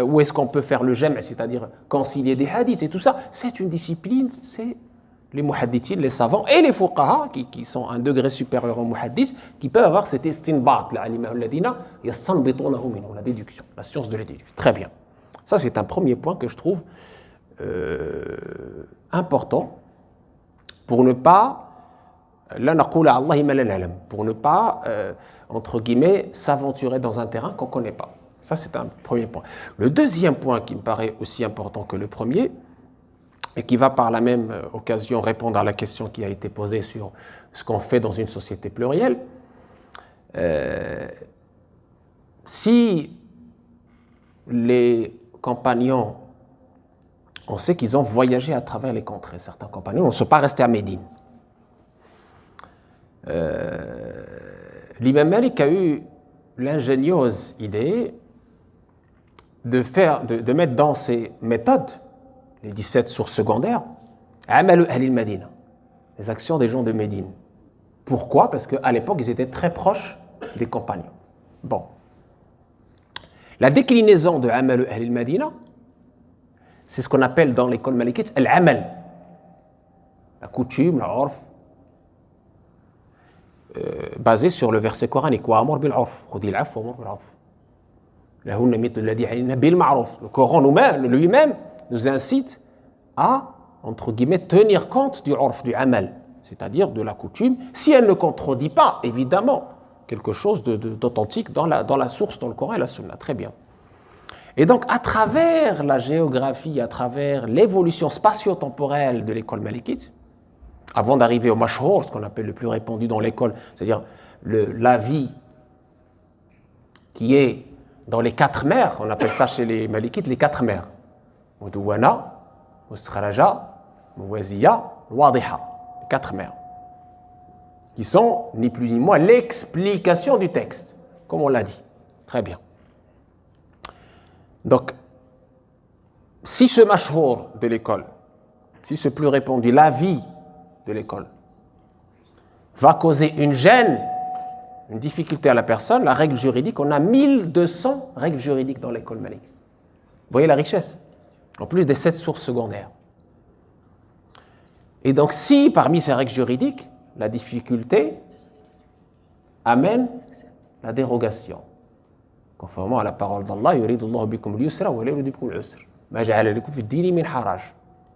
Où est-ce qu'on peut faire le jam', c'est-à-dire concilier des hadiths et tout ça. C'est une discipline, c'est les muhaddithines, les savants et les fuqaha, qui sont un degré supérieur aux muhaddiths, qui peuvent avoir cet istinbat, la déduction, la science de la déduction. Très bien. Ça, c'est un premier point que je trouve important pour ne pas, entre guillemets, s'aventurer dans un terrain qu'on ne connaît pas. Ça, c'est un premier point. Le deuxième point qui me paraît aussi important que le premier, et qui va par la même occasion répondre à la question qui a été posée sur ce qu'on fait dans une société plurielle, si les compagnons, on sait qu'ils ont voyagé à travers les contrées. Certains compagnons ne sont pas restés à Médine. L'imam Malik a eu l'ingénieuse idée de mettre dans ses méthodes, les 17 sources secondaires, Amalu Ahli al-Madina, les actions des gens de Médine. Pourquoi ? Parce qu'à l'époque, ils étaient très proches des compagnons. Bon. La déclinaison de Amal Ahl al-Madina, c'est ce qu'on appelle dans l'école malikite al-amal. La coutume, la urf, basée sur le verset coranique. Wa'amur bil-urf, khudil af wa'amur bil-urf. Lahunna mithlu alladhi alayna bil-ma'ruf. Le Coran lui-même nous incite à, entre guillemets, tenir compte du urf, du amal, c'est-à-dire de la coutume, si elle ne contredit pas, évidemment, quelque chose d'authentique dans la source, dans le Coran et la Sunna. Très bien. Et donc, à travers la géographie, à travers l'évolution spatio-temporelle de l'école malikite, avant d'arriver au mashhour, ce qu'on appelle le plus répandu dans l'école, c'est-à-dire l'avis qui est dans les 4 mers, on appelle ça chez les malikites les 4 mers. Mudouwana, Mustakhraja, Muwaziya, Wadiha. Les 4 mers. Qui sont, ni plus ni moins, l'explication du texte, comme on l'a dit. Très bien. Donc, si ce mashhour de l'école, si ce plus répandu, l'avis de l'école, va causer une gêne, une difficulté à la personne, la règle juridique, on a 1200 règles juridiques dans l'école malikite. Vous voyez la richesse, en plus des 7 sources secondaires. Et donc, si parmi ces règles juridiques, la difficulté amène la dérogation, conformément à la parole d'Allah, yuridu Allahu bikum al-yusra wa la yuridu bikum al-usra. Ma ja'ala lakum fi ad-dini min haraj.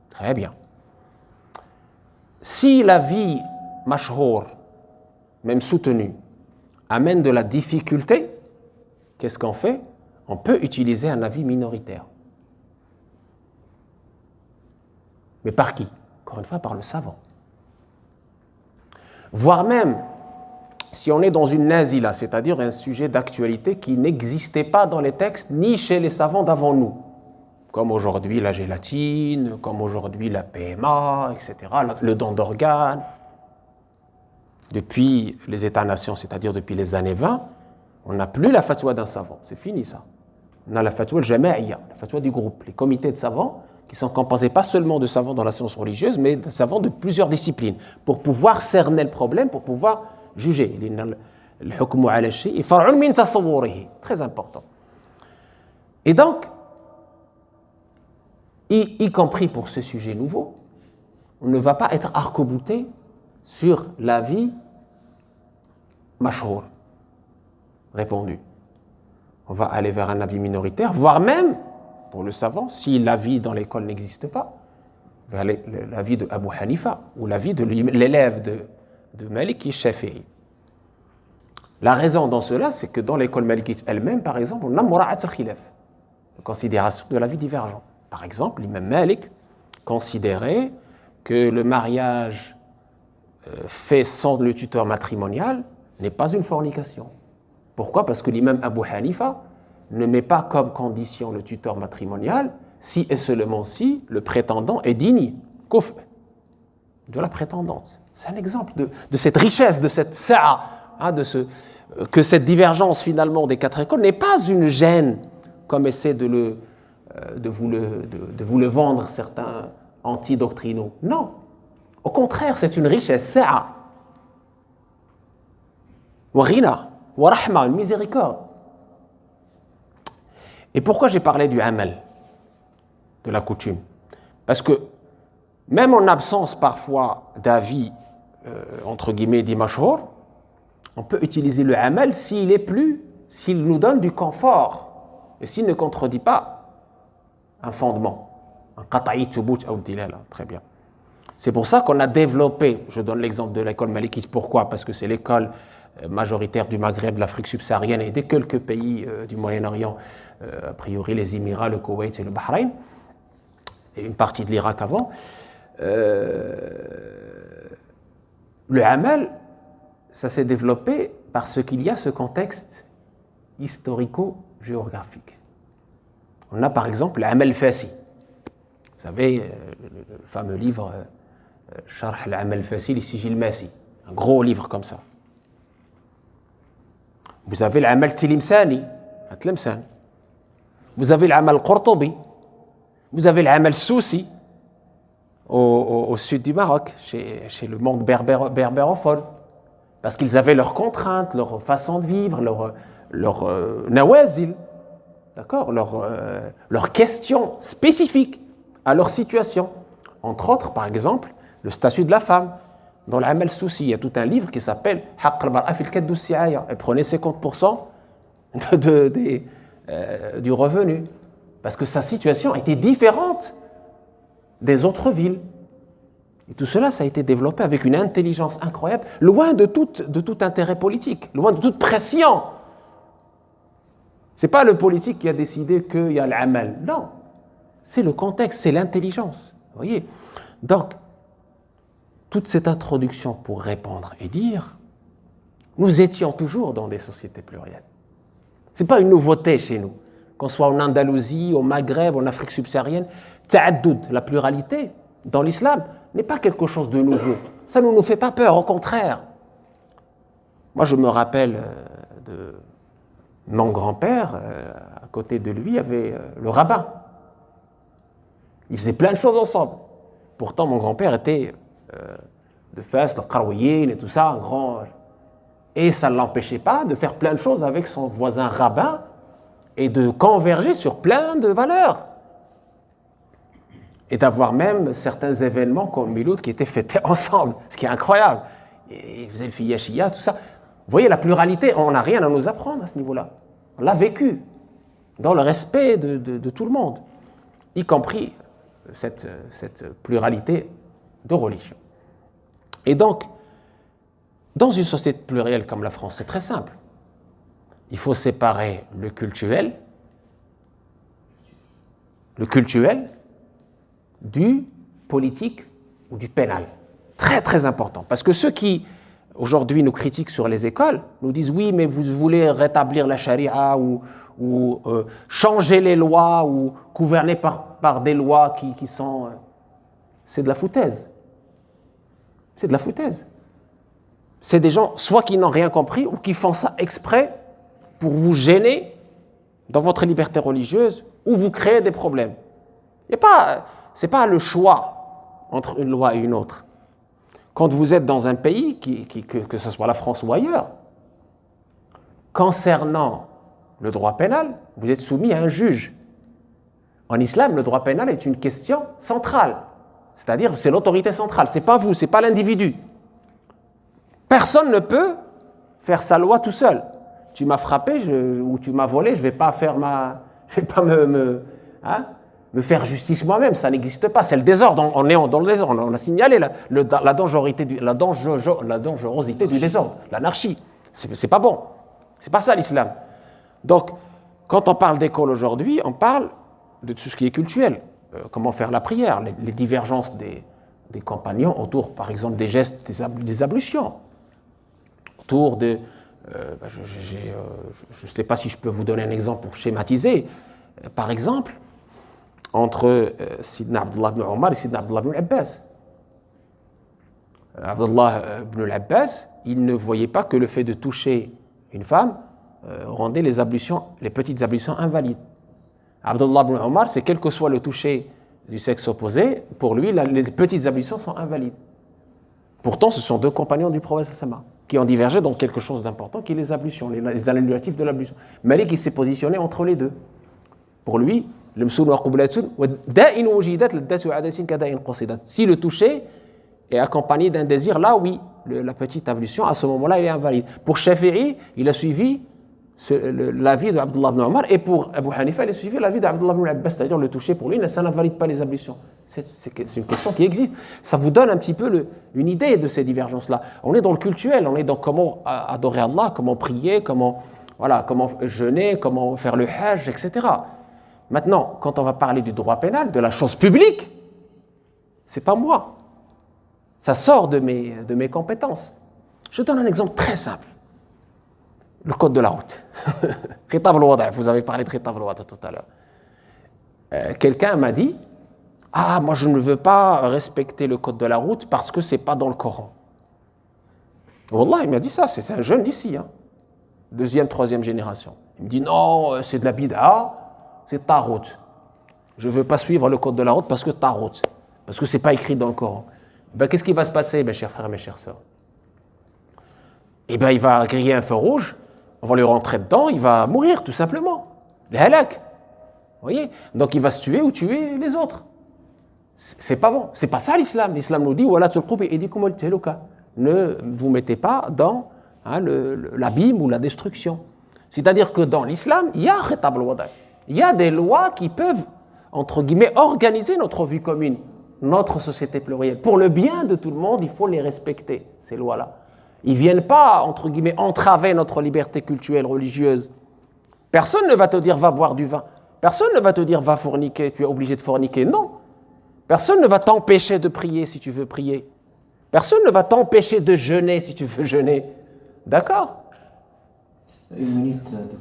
Très bien. Si l'avis mashhour, même soutenu, amène de la difficulté, qu'est-ce qu'on fait? On peut utiliser un avis minoritaire. Mais par qui? Encore une fois, par le savant. Voire même, si on est dans une nazila, c'est-à-dire un sujet d'actualité qui n'existait pas dans les textes, ni chez les savants d'avant nous, comme aujourd'hui la gélatine, comme aujourd'hui la PMA, etc., le don d'organes. Depuis les États-nations, c'est-à-dire depuis les années 20, on n'a plus la fatwa d'un savant, c'est fini ça. On a la fatwa al-jama'iyya, la fatwa du groupe, les comités de savants qui sont composés pas seulement de savants dans la science religieuse, mais de savants de plusieurs disciplines, pour pouvoir cerner le problème, pour pouvoir juger. Très important. Et donc, y compris pour ce sujet nouveau, on ne va pas être arc-bouté sur l'avis mashhour, répandu. On va aller vers un avis minoritaire, voire même, pour le savant, si l'avis dans l'école n'existe pas, vers l'avis de Abu Hanifa ou l'avis de l'élève de Maliki Shafi'i. La raison dans cela, c'est que dans l'école malikite elle-même, par exemple, on a mura'at al-khilaf, la considération de l'avis divergent. Par exemple, l'imam Malik considérait que le mariage fait sans le tuteur matrimonial n'est pas une fornication. Pourquoi? Parce que l'imam Abu Hanifa ne met pas comme condition le tuteur matrimonial si et seulement si le prétendant est digne, kuf, de la prétendante. C'est un exemple de cette richesse, de cette sa'a, que cette divergence finalement des 4 écoles n'est pas une gêne, comme essaie de vous le vendre certains antidoctrinaux. Non. Au contraire, c'est une richesse, sa'a. Wa ghina, wa rahma, une miséricorde. Et pourquoi j'ai parlé du amal, de la coutume? Parce que même en absence parfois d'avis, entre guillemets, dit mashhour, on peut utiliser le amal s'il nous donne du confort et s'il ne contredit pas un fondement, un qata'i thubut ou dilala. Très bien. C'est pour ça qu'on a développé, je donne l'exemple de l'école malikite. Pourquoi? Parce que c'est l'école majoritaire du Maghreb, de l'Afrique subsaharienne et de quelques pays du Moyen-Orient, a priori les Émirats, le Koweït et le Bahreïn, et une partie de l'Irak avant. Le amal, ça s'est développé parce qu'il y a ce contexte historico-géographique. On a par exemple l'Amal Fassi. Vous savez, le fameux livre Sharh al-Amal Fassi, li Sijil Massi, un gros livre comme ça. Vous avez l'Amal Tilimsani, à Tlemcen. Vous avez l'Amal Qurtubi. Vous avez l'Amal Soussi, au sud du Maroc, chez le monde berbérophone. parce qu'ils avaient leurs contraintes, leur façon de vivre, leur nawazil, d'accord, leurs questions spécifiques à leur situation. Entre autres, par exemple, le statut de la femme. Dans l'Amal Soussi, il y a tout un livre qui s'appelle Haqq al-mar'a fil kadd was-si'aya. Elle prenait 50% du revenu, parce que sa situation était différente des autres villes. Et tout cela, ça a été développé avec une intelligence incroyable, loin de tout intérêt politique, loin de toute pression. Ce n'est pas le politique qui a décidé qu'il y a l'amal. Non, c'est le contexte, c'est l'intelligence. Vous voyez ? Donc, toute cette introduction pour répondre et dire, nous étions toujours dans des sociétés plurielles. Ce n'est pas une nouveauté chez nous. Qu'on soit en Andalousie, au Maghreb, en Afrique subsaharienne, ta'addoud, la pluralité, dans l'islam, n'est pas quelque chose de nouveau. Ça ne nous fait pas peur, au contraire. Moi, je me rappelle de mon grand-père, à côté de lui, il y avait le rabbin. Ils faisaient plein de choses ensemble. Pourtant, mon grand-père était de Fès, de Qarouiyine et tout ça, un grand... Et ça ne l'empêchait pas de faire plein de choses avec son voisin rabbin et de converger sur plein de valeurs. Et d'avoir même certains événements comme Miloud qui étaient fêtés ensemble, ce qui est incroyable. Et ils faisaient le fiyashia, tout ça. Vous voyez, la pluralité, on n'a rien à nous apprendre à ce niveau-là. On l'a vécu dans le respect de tout le monde, y compris cette pluralité de religion. Et donc, dans une société plurielle comme la France, c'est très simple. Il faut séparer le cultuel du politique ou du pénal. Très, très important. Parce que ceux qui, aujourd'hui, nous critiquent sur les écoles, nous disent « oui, mais vous voulez rétablir la charia ou changer les lois ou gouverner par des lois qui sont... » C'est de la foutaise. C'est de la foutaise. C'est des gens soit qui n'ont rien compris ou qui font ça exprès pour vous gêner dans votre liberté religieuse ou vous créer des problèmes. Ce n'est pas le choix entre une loi et une autre. Quand vous êtes dans un pays, que ce soit la France ou ailleurs, concernant le droit pénal, vous êtes soumis à un juge. En islam, le droit pénal est une question centrale. C'est-à-dire, c'est l'autorité centrale, ce n'est pas vous, ce n'est pas l'individu. Personne ne peut faire sa loi tout seul. Tu m'as frappé ou tu m'as volé, je ne vais pas me faire justice moi-même, ça n'existe pas. C'est le désordre, on est dans le désordre. On a signalé la dangerosité du désordre, l'anarchie. C'est pas bon. C'est pas ça l'islam. Donc, quand on parle d'école aujourd'hui, on parle de tout ce qui est cultuel. Comment faire la prière, les divergences des compagnons autour, par exemple, des gestes des ablutions, autour de... je ne sais pas si je peux vous donner un exemple pour schématiser. Par exemple, entre Sidna Abdullah ibn Omar et Sidna Abdullah ibn Abbas. Abdullah ibn Abbas, il ne voyait pas que le fait de toucher une femme rendait les petites ablutions invalides. Abdullah ibn Omar, c'est quel que soit le toucher du sexe opposé, pour lui, les petites ablutions sont invalides. Pourtant, ce sont deux compagnons du prophète sallallahu qui ont divergé dans quelque chose d'important, qui est les ablutions, les annulatifs de l'ablution. Malik, il s'est positionné entre les deux. Pour lui, si le toucher est accompagné d'un désir, là oui, la petite ablution, à ce moment-là, il est invalide. Pour Shafi'i, il a suivi l'avis d'Abdullah ibn Omar, et pour Abu Hanifa, il a suivi l'avis d'Abdullah ibn Abbas, c'est-à-dire le toucher pour lui, ça n'invalide pas les ablutions. C'est une question qui existe. Ça vous donne un petit peu une idée de ces divergences-là. On est dans le cultuel, on est dans comment adorer Allah, comment prier, comment jeûner, comment faire le hajj, etc. Maintenant, quand on va parler du droit pénal, de la chose publique, c'est pas moi. Ça sort de mes compétences. Je donne un exemple très simple. Le code de la route. Khitab al-wada', vous avez parlé de Khitab al-wada' tout à l'heure. Quelqu'un m'a dit « Ah, moi je ne veux pas respecter le code de la route parce que ce n'est pas dans le Coran. » Wallah, il m'a dit ça, c'est un jeune d'ici, hein. 2e, 3e génération. Il me dit « Non, c'est de la bid'a, c'est ta route. Je ne veux pas suivre le code de la route parce que ta route, parce que ce n'est pas écrit dans le Coran. » Ben, qu'est-ce qui va se passer, mes chers frères et mes chères sœurs? eh bien il va griller un feu rouge, on va lui rentrer dedans, il va mourir tout simplement. Le halak. Vous voyez? Donc il va se tuer ou tuer les autres. C'est pas bon. C'est pas ça l'islam. L'islam nous dit wala tulqu bi aydikum ila al-tahluka. Ne vous mettez pas dans l'abîme ou la destruction. C'est-à-dire que dans l'islam, il y a khitab al-wada'. Il y a des lois qui peuvent, entre guillemets, organiser notre vie commune, notre société plurielle. Pour le bien de tout le monde, il faut les respecter, ces lois-là. Ils ne viennent pas, entre guillemets, entraver notre liberté culturelle, religieuse. Personne ne va te dire va boire du vin. Personne ne va te dire va forniquer, tu es obligé de forniquer. Non. Personne ne va t'empêcher de prier si tu veux prier. Personne ne va t'empêcher de jeûner si tu veux jeûner. D'accord ?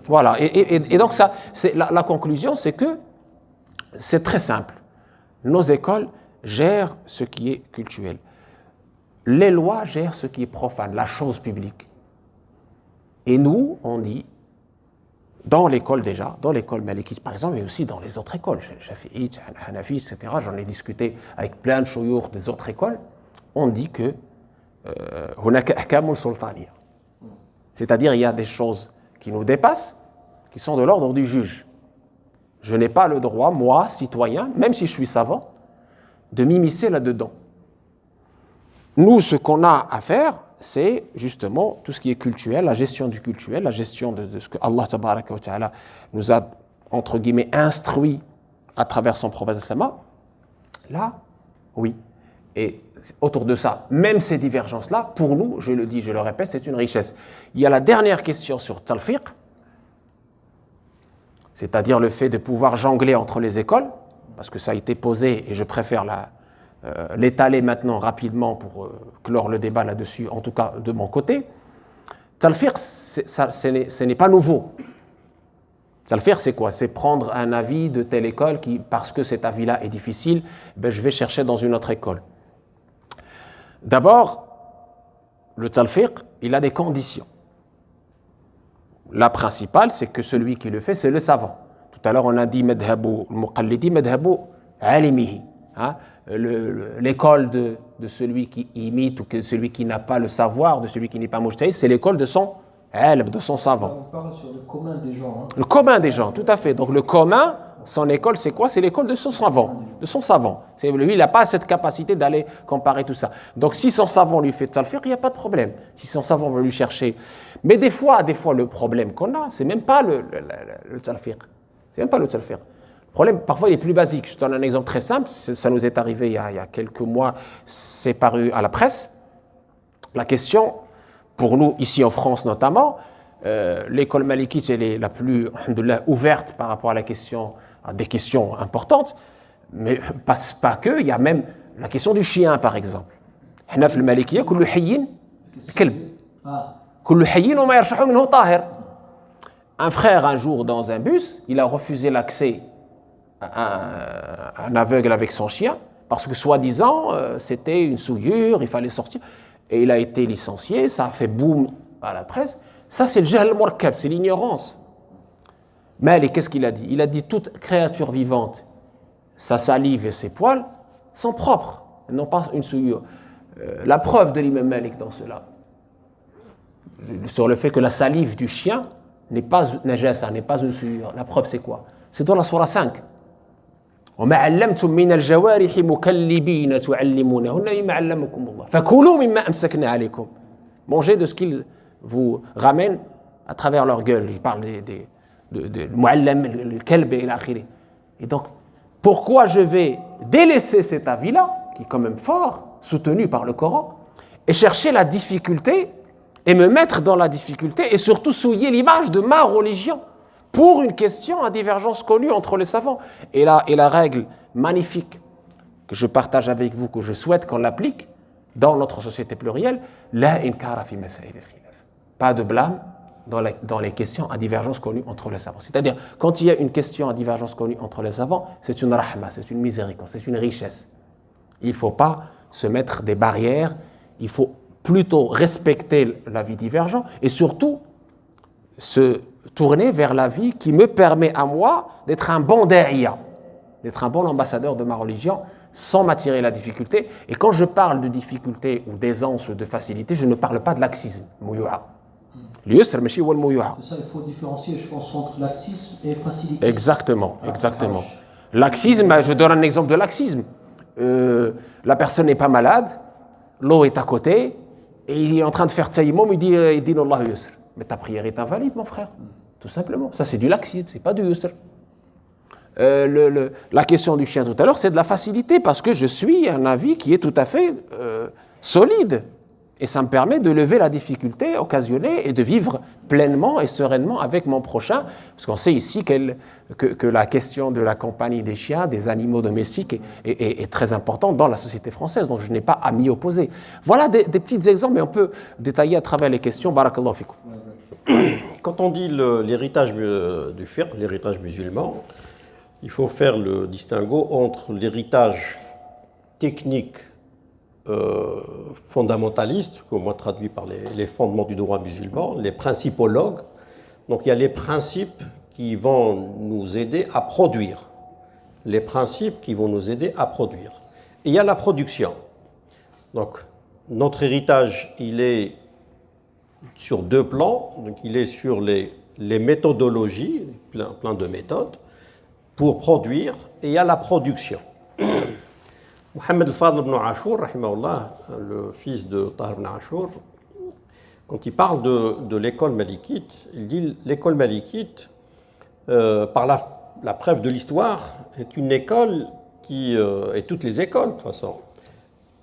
Voilà. Et donc, ça, la conclusion, c'est que c'est très simple. Nos écoles gèrent ce qui est cultuel. Les lois gèrent ce qui est profane, la chose publique. Et nous, on dit, dans l'école déjà, dans l'école malikite par exemple, mais aussi dans les autres écoles, Shafi'ite, Hanafi, etc., j'en ai discuté avec plein de chouyours des autres écoles, on dit que hunaka ahkamul sultaniya. C'est-à-dire il y a des choses qui nous dépassent, qui sont de l'ordre du juge. Je n'ai pas le droit, moi, citoyen, même si je suis savant, de m'immiscer là-dedans. Nous, ce qu'on a à faire, c'est justement tout ce qui est cultuel, la gestion du cultuel, la gestion de ce que Allah tabaraka wa ta'ala nous a, entre guillemets, instruit à travers son prophète Sama. Là, oui. Et autour de ça, même ces divergences-là, pour nous, je le dis, je le répète, c'est une richesse. Il y a la dernière question sur Talfiq, c'est-à-dire le fait de pouvoir jongler entre les écoles, parce que ça a été posé et je préfère l'étaler maintenant rapidement pour clore le débat là-dessus, en tout cas de mon côté. Talfiq, ce n'est pas nouveau. Talfiq, c'est quoi? C'est prendre un avis de telle école qui, parce que cet avis-là est difficile, ben je vais chercher dans une autre école. D'abord, le talfiq, il a des conditions. La principale, c'est que celui qui le fait, c'est le savant. Tout à l'heure, on a dit madhabu al-muqallidi, madhabu alimihi. L'école de celui qui imite ou de celui qui n'a pas le savoir, de celui qui n'est pas mujtahid, c'est l'école de son ilm, de son savant. On parle sur le commun des gens. Le commun des gens, tout à fait. Donc le commun, son école, c'est quoi? C'est l'école de son savant. De son savant. Lui, il n'a pas cette capacité d'aller comparer tout ça. Donc si son savant lui fait talfiq, il n'y a pas de problème. Si son savant veut lui chercher. Mais des fois, le problème qu'on a, c'est même pas le talfiq. C'est même pas le talfiq. Le problème, parfois, il est plus basique. Je te donne un exemple très simple. Ça nous est arrivé il y a quelques mois. C'est paru à la presse. La question, pour nous, ici en France notamment, l'école malikite, elle est la plus ouverte par rapport à des questions importantes. Mais pas que, il y a même la question du chien, par exemple. Hna fi al-Malikiyya, kullu hayyin kalb. Kullu hayyin wa ma yarshahu minhu tahir. Un frère, un jour, dans un bus, il a refusé l'accès à un aveugle avec son chien, parce que, soi-disant, c'était une souillure, il fallait sortir. Et il a été licencié, ça a fait boum à la presse. Ça, c'est le jahl murakkab, c'est l'ignorance. Mais qu'est-ce qu'il a dit? Il a dit toute créature vivante, sa salive et ses poils sont propres, non pas une souillure. La preuve de l'imam Malik dans cela, sur le fait que la salive du chien n'est pas najasa, n'est pas une souillure. La preuve, c'est quoi? C'est dans la sourate 5. وما علمتم من الجوارح مكلبين تعلمونهن مما علمكم الله فكلوا مما أمسكنا عليكم. Mangez de ce qu'ils vous ramènent à travers leur gueule. Il parle de muallam, le kalb et l'akhiri. Et donc, pourquoi je vais délaisser cet avis-là, qui est quand même fort, soutenu par le Coran, et chercher la difficulté, et me mettre dans la difficulté, et surtout souiller l'image de ma religion pour une question à divergence connue entre les savants. Et la règle magnifique que je partage avec vous, que je souhaite qu'on l'applique dans notre société plurielle, la inkara fi masail al-khilaf. Pas de blâme dans les questions à divergence connue entre les savants. C'est-à-dire, quand il y a une question à divergence connue entre les savants, c'est une rahma, c'est une miséricorde, c'est une richesse. Il ne faut pas se mettre des barrières, il faut plutôt respecter l'avis divergent et surtout se tourner vers l'avis qui me permet à moi d'être un bon da'iya, d'être un bon ambassadeur de ma religion. sans m'attirer la difficulté. Et quand je parle de difficulté ou d'aisance ou de facilité, je ne parle pas de laxisme. Mouyouha. L'yusr, mais huwa al-mouyouha. C'est ça, il faut différencier, je pense, entre laxisme et facilité. Exactement, exactement. Laxisme, je donne un exemple de laxisme. La personne n'est pas malade, l'eau est à côté, et il est en train de faire taïmoum, il dit Allah yusr. Mais ta prière est invalide, mon frère. Tout simplement. Ça, c'est du laxisme, c'est pas du yusr. La question du chien tout à l'heure, c'est de la facilité, parce que je suis un avis qui est tout à fait solide. Et ça me permet de lever la difficulté occasionnée et de vivre pleinement et sereinement avec mon prochain. Parce qu'on sait ici que la question de la compagnie des chiens, des animaux domestiques, est très importante dans la société française. Donc je n'ai pas à m'y opposer. Voilà des petits exemples, mais on peut détailler à travers les questions. Barakallahu fikum. Quand on dit l'héritage du fiqh, l'héritage musulman, il faut faire le distinguo entre l'héritage technique fondamentaliste, que moi traduit par les fondements du droit musulman, les principologues. Donc il y a les principes qui vont nous aider à produire. Les principes qui vont nous aider à produire. Et il y a la production. Donc notre héritage, il est sur deux plans. Donc il est sur les méthodologies, plein de méthodes, pour produire, et il y a la production. Mohamed al-Fadl ibn Ashur, rahimahullah, le fils de Tahir ibn Ashur, quand il parle de l'école malikite, il dit l'école malikite, par la preuve de l'histoire, est une école qui, et toutes les écoles de toute façon,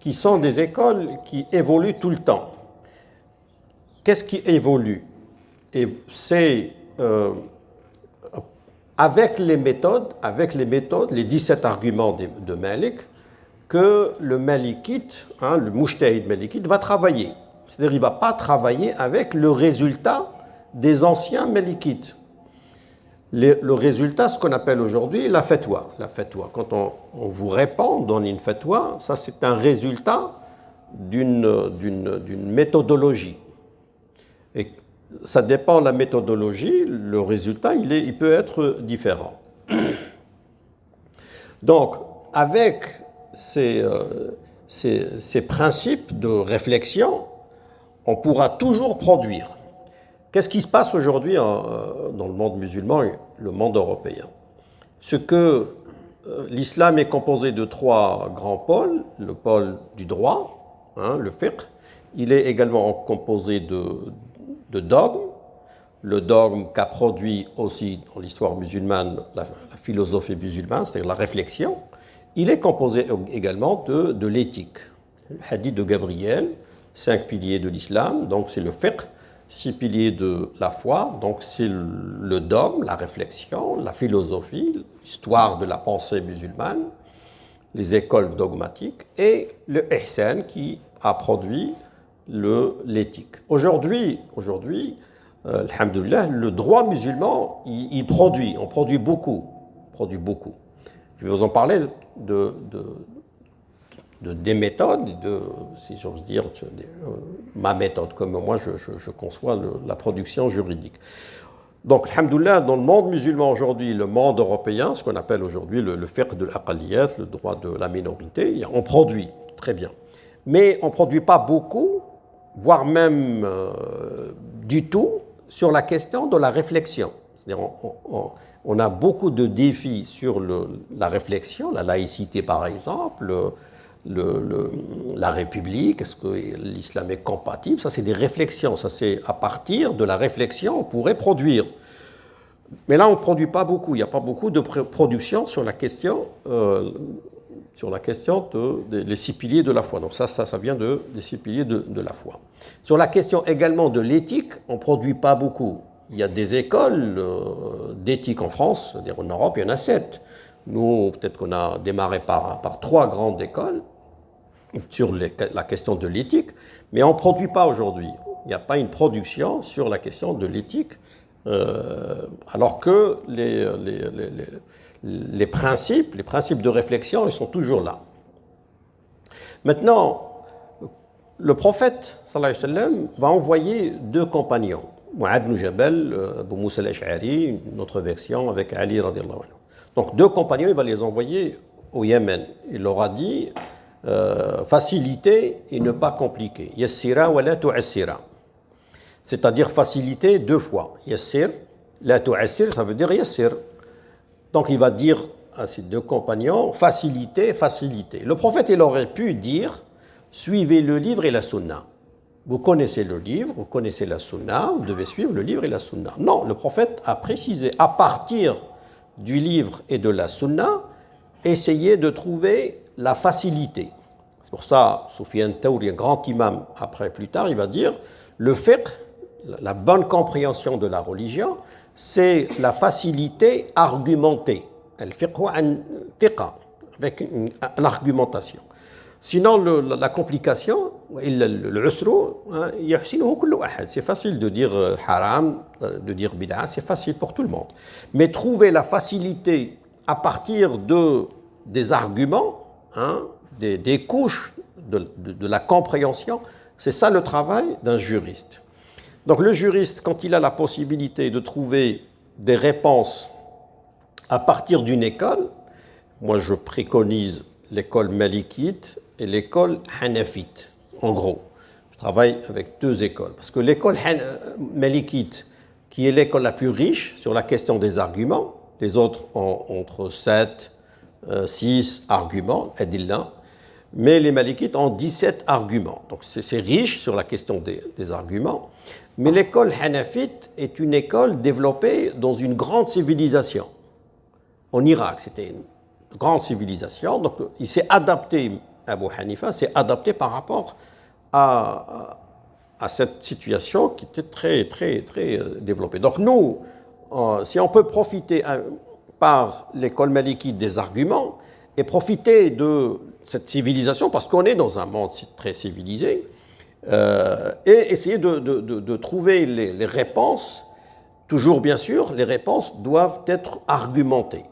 qui sont des écoles qui évoluent tout le temps. Qu'est-ce qui évolue? Et c'est avec les méthodes, les 17 arguments de Malik, que le malikite, le mujtahid malikite, va travailler. C'est-à-dire qu'il ne va pas travailler avec le résultat des anciens malikites. Le résultat, ce qu'on appelle aujourd'hui la fatwa. La fatwa, quand on vous répond, on donne une fatwa, ça c'est un résultat d'une méthodologie. Et ça dépend de la méthodologie, le résultat il peut être différent. Donc, avec ces principes de réflexion, on pourra toujours produire. Qu'est-ce qui se passe aujourd'hui dans le monde musulman et le monde européen? Ce que l'islam est composé de trois grands pôles, le pôle du droit, le fiqh, il est également composé de dogmes, le dogme qu'a produit aussi dans l'histoire musulmane la philosophie musulmane, c'est-à-dire la réflexion. Il est composé également de l'éthique. Le hadith de Gabriel, 5 piliers de l'islam, donc c'est le fiqh, 6 piliers de la foi, donc c'est le dogme, la réflexion, la philosophie, l'histoire de la pensée musulmane, les écoles dogmatiques, et le ihsan qui a produit l'éthique. Aujourd'hui, alhamdoulilah, le droit musulman, on produit beaucoup. Je vais vous en parler des méthodes, si j'ose dire, ma méthode, comme moi je conçois la production juridique. Donc, alhamdoulilah, dans le monde musulman aujourd'hui, le monde européen, ce qu'on appelle aujourd'hui le fiqh de l'aqaliyat, le droit de la minorité, on produit, très bien. Mais on ne produit pas beaucoup, voire même du tout, sur la question de la réflexion. C'est-à-dire, on a beaucoup de défis sur la réflexion, la laïcité par exemple, la République, est-ce que l'islam est compatible? Ça, c'est des réflexions. Ça, c'est à partir de la réflexion, on pourrait produire. Mais là, on ne produit pas beaucoup. Il n'y a pas beaucoup de production sur la question, des 6 piliers de la foi. Donc ça vient des 6 piliers de la foi. Sur la question également de l'éthique, on ne produit pas beaucoup. Il y a des écoles d'éthique en France, c'est-à-dire en Europe, il y en a 7. Nous, peut-être qu'on a démarré par 3 grandes écoles sur la question de l'éthique, mais on ne produit pas aujourd'hui. Il n'y a pas une production sur la question de l'éthique, alors que les principes de réflexion, ils sont toujours là. Maintenant, le prophète, sallallahu alayhi wa sallam, va envoyer 2 compagnons, Mu'adh ibn Jabal, Abu Moussa al-Ash'ari, une autre version avec Ali radiallahu anhu. Donc 2 compagnons, il va les envoyer au Yémen. Il leur a dit faciliter et ne pas compliquer. Yassira wa la tu'assira. C'est-à-dire faciliter deux fois. Yassir, la tu'assir, ça veut dire yassir. Donc il va dire à ses deux compagnons, faciliter, faciliter. Le prophète, il aurait pu dire, suivez le livre et la sunna. Vous connaissez le livre, vous connaissez la sunna, vous devez suivre le livre et la sunna. Non, le prophète a précisé, à partir du livre et de la sunna, essayez de trouver la facilité. C'est pour ça, Soufiane Thaouri, un grand imam, après, plus tard, il va dire, le fiqh, la bonne compréhension de la religion, c'est la facilité argumentée. Al-fiqhu an tiqa, avec l'argumentation. Sinon, la complication, c'est facile de dire haram, de dire bid'a, c'est facile pour tout le monde. Mais trouver la facilité à partir des arguments, des couches de la compréhension, c'est ça le travail d'un juriste. Donc le juriste, quand il a la possibilité de trouver des réponses à partir d'une école, moi je préconise l'école malikite et l'école hanafite, en gros. Je travaille avec deux écoles, parce que l'école malikite, qui est l'école la plus riche sur la question des arguments, les autres ont entre 7, 6 arguments, adilla, mais les malikites ont 17 arguments. Donc c'est riche sur la question des arguments. Mais l'école hanafite est une école développée dans une grande civilisation. En Irak, c'était une grande civilisation. Donc il s'est adapté, Abu Hanifa s'est adapté par rapport à cette situation qui était très, très, très développée. Donc nous, si on peut profiter par l'école malikite des arguments et profiter de cette civilisation, parce qu'on est dans un monde très civilisé, et essayer de trouver les réponses. Toujours, bien sûr, les réponses doivent être argumentées.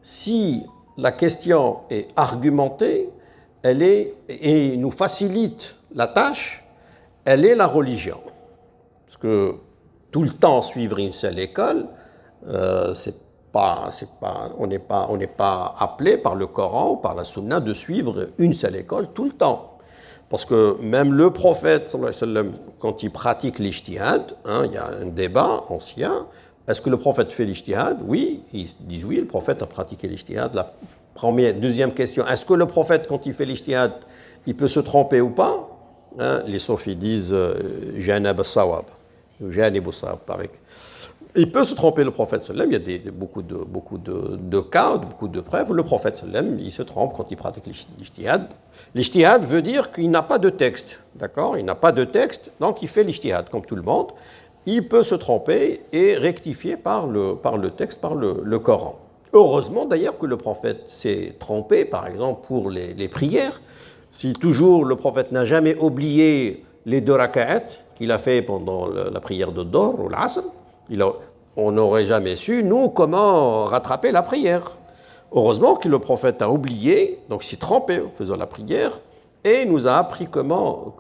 Si la question est argumentée, et nous facilite la tâche, elle est la religion. Parce que tout le temps suivre une seule école, on n'est pas appelé par le Coran ou par la Sunna de suivre une seule école tout le temps. Parce que même le prophète, sallallahu alayhi wa sallam, quand il pratique l'ijtihad, il y a un débat ancien, est-ce que le prophète fait l'ijtihad? Oui, ils disent oui, le prophète a pratiqué l'ijtihad. La deuxième question, est-ce que le prophète, quand il fait l'ijtihad, il peut se tromper ou pas? Les sophies disent janab as-sawab, janib as-sawab, avec. Il peut se tromper, le prophète sallam, il y a beaucoup de cas, beaucoup de preuves. Le prophète sallam, il se trompe quand il pratique l'ijtihad. L'ijtihad veut dire qu'il n'a pas de texte, d'accord? Il n'a pas de texte, donc il fait l'ijtihad comme tout le monde. Il peut se tromper et rectifier par le texte, par le Coran. Heureusement d'ailleurs que le prophète s'est trompé, par exemple pour les prières. Si toujours le prophète n'a jamais oublié les 2 raka'at qu'il a fait pendant la prière de Dohr ou l'Asr, on n'aurait jamais su, nous, comment rattraper la prière. Heureusement que le prophète a oublié, donc s'est trompé en faisant la prière, et nous a appris comment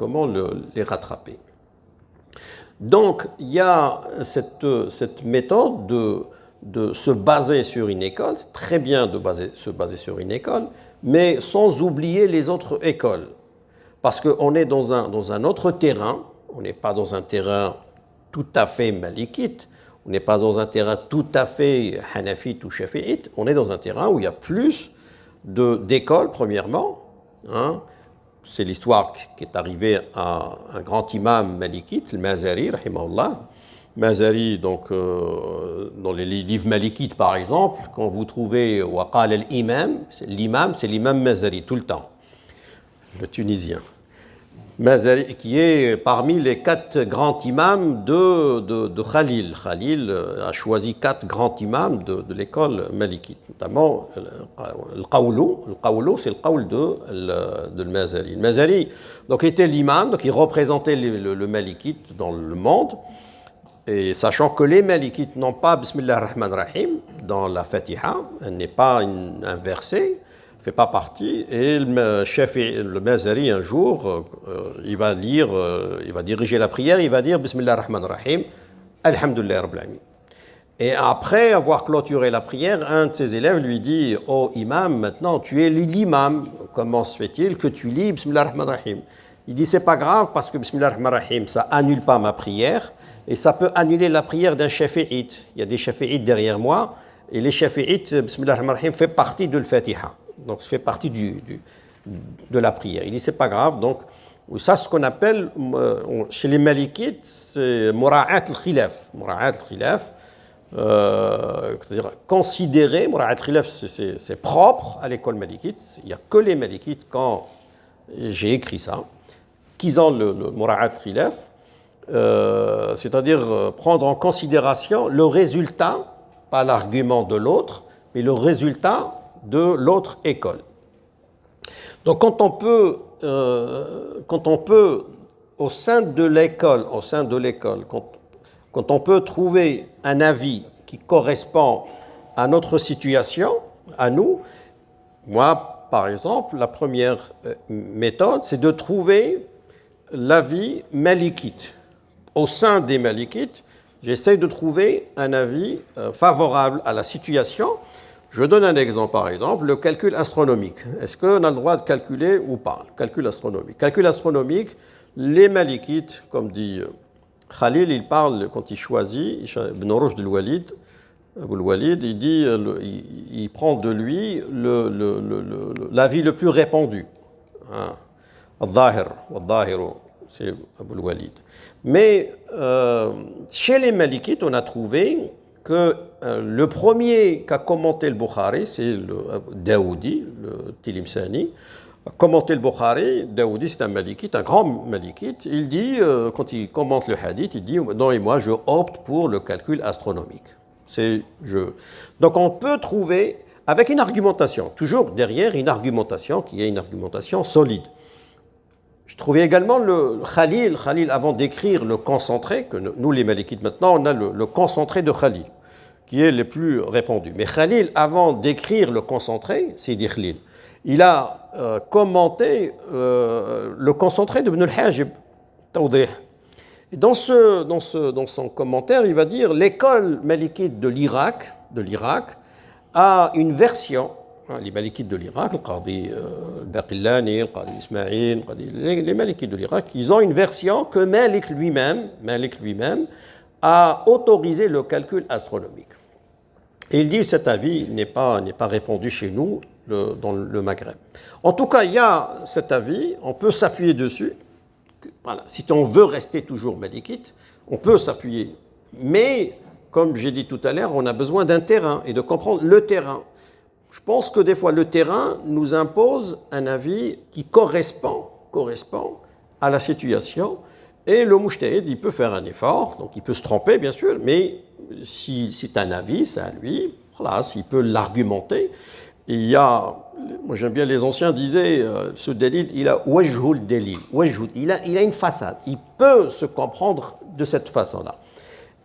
les rattraper. Donc, il y a cette méthode de se baser sur une école. C'est très bien de se baser sur une école, mais sans oublier les autres écoles. Parce qu'on est dans un autre terrain, on n'est pas dans un terrain tout à fait malikite, on n'est pas dans un terrain tout à fait hanafite ou shafi'ite, on est dans un terrain où il y a plus d'écoles, premièrement. C'est l'histoire qui est arrivée à un grand imam malikite, le Mazari, rahimahullah. Mazari, donc, dans les livres malikites, par exemple, quand vous trouvez Waqal al-Imam, c'est l'imam Mazari, tout le temps, le Tunisien. Mazari, qui est parmi les 4 grands imams de Khalil. Khalil a choisi 4 grands imams de l'école malikite, notamment le Qawlu, c'est le Qawl de Mazari. Le Mazari donc, était l'imam, donc il représentait le malikite dans le monde, et sachant que les malikites n'ont pas Bismillah ar-Rahman ar-Rahim dans la Fatiha, elle n'est pas un verset, fait pas partie, et le Mazari un jour, il va diriger la prière, il va dire Bismillah ar-Rahman ar-Rahim, Alhamdulillah Rabbil Alamin. Et après avoir clôturé la prière, un de ses élèves lui dit « Oh imam, maintenant tu es l'imam, comment se fait-il que tu lis Bismillah ar-Rahman ar-Rahim » Il dit « C'est pas grave parce que Bismillah ar-Rahman ar-Rahim, ça annule pas ma prière et ça peut annuler la prière d'un shafi'ite. Il y a des shafi'ites derrière moi et les shafi'ites, Bismillah ar-Rahman ar-Rahim fait partie de l'Fatiha. Donc ça fait partie de la prière. Il dit « C'est pas grave, donc ça c'est ce qu'on appelle, chez les malikites, c'est mura'at al-khilaf. Mura'at al-khilaf, c'est-à-dire considérer, Mura'at al-khilaf c'est propre à l'école malikite, il n'y a que les malikites, quand j'ai écrit ça, qu'ils ont le Mura'at al-khilaf, c'est-à-dire prendre en considération le résultat, pas l'argument de l'autre, mais le résultat de l'autre école. Donc quand on peut au sein de l'école, quand on peut trouver un avis qui correspond à notre situation, à nous, moi, par exemple, la première méthode, c'est de trouver l'avis malikite. Au sein des malikites, j'essaie de trouver un avis favorable à la situation. Je donne un exemple, par exemple, le calcul astronomique. Est-ce qu'on a le droit de calculer ou pas? Le calcul astronomique. Calcul astronomique, les malikites, comme dit Khalil, il parle, quand il choisit, Ibn Rushd al-Walid, Abul Walid, il dit, il prend de lui l'avis le plus répandu. Al-Zahir, c'est Abul Walid. Mais chez les malikites, on a trouvé que le premier qu'a commenté le Bukhari, c'est le Daoudi, le Tilimsani, a commenté le Bukhari. Daoudi, c'est un malikite, un grand malikite. Il dit, quand il commente le hadith, il dit, non, et moi, je opte pour le calcul astronomique. Donc, on peut trouver, avec une argumentation, toujours derrière une argumentation qui est une argumentation solide. Je trouvais également le Khalil, avant d'écrire le concentré, que nous, les malikites, maintenant, on a le concentré de Khalil, qui est le plus répandu. Mais Khalil, avant d'écrire le concentré, Sidi Khalil, il a commenté le concentré de Ibn al-Hajib, Tawdih. Et dans son commentaire, il va dire l'école malikite de l'Irak a une version, les malikites de l'Irak, le Qadi Baqillani, le Qadi Ismaïl, les malikites de l'Irak, ils ont une version que Malik lui-même a autorisé le calcul astronomique. Et il dit que cet avis n'est pas répandu chez nous, dans le Maghreb. En tout cas, il y a cet avis, on peut s'appuyer dessus. Voilà, si on veut rester toujours malikite, on peut s'appuyer. Mais, comme j'ai dit tout à l'heure, on a besoin d'un terrain et de comprendre le terrain. Je pense que des fois, le terrain nous impose un avis qui correspond à la situation. Et le mujtahid, il peut faire un effort, donc il peut se tromper, bien sûr, mais si c'est un avis, c'est à lui, voilà, s'il peut l'argumenter. Il y a, moi j'aime bien, les anciens disaient, ce délil, il a wajhul délil, il a une façade, il peut se comprendre de cette façon-là.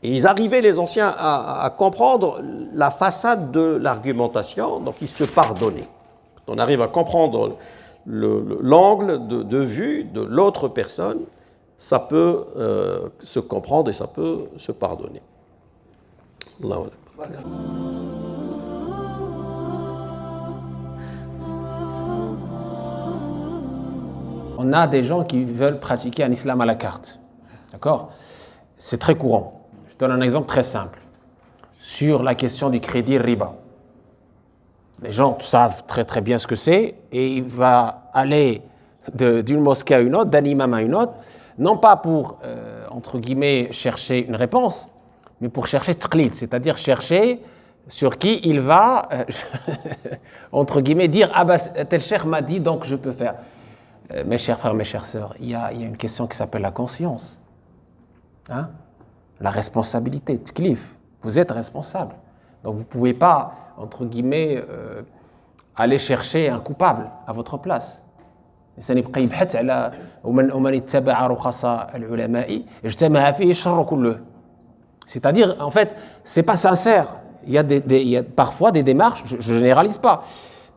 Et ils arrivaient, les anciens, à comprendre la façade de l'argumentation, donc ils se pardonnaient. Quand on arrive à comprendre l'angle de vue de l'autre personne, ça peut se comprendre et ça peut se pardonner. Allahu Akbar. On a des gens qui veulent pratiquer un islam à la carte. D'accord? C'est très courant. Je donne un exemple très simple. Sur la question du crédit riba. Les gens savent très très bien ce que c'est et il va aller d'une mosquée à une autre, d'un imam à une autre, non pas pour, entre guillemets, chercher une réponse, mais pour chercher tqlid, c'est-à-dire chercher sur qui il va, entre guillemets, dire « Ah bah, tel cheikh m'a dit, donc je peux faire ». Mes chers frères, mes chères sœurs, il y a une question qui s'appelle la conscience. Hein? La responsabilité, tklif. Vous êtes responsable. Donc vous ne pouvez pas, entre guillemets, aller chercher un coupable à votre place. C'est-à-dire, en fait, ce n'est pas sincère. Il y a parfois des démarches, je ne généralise pas,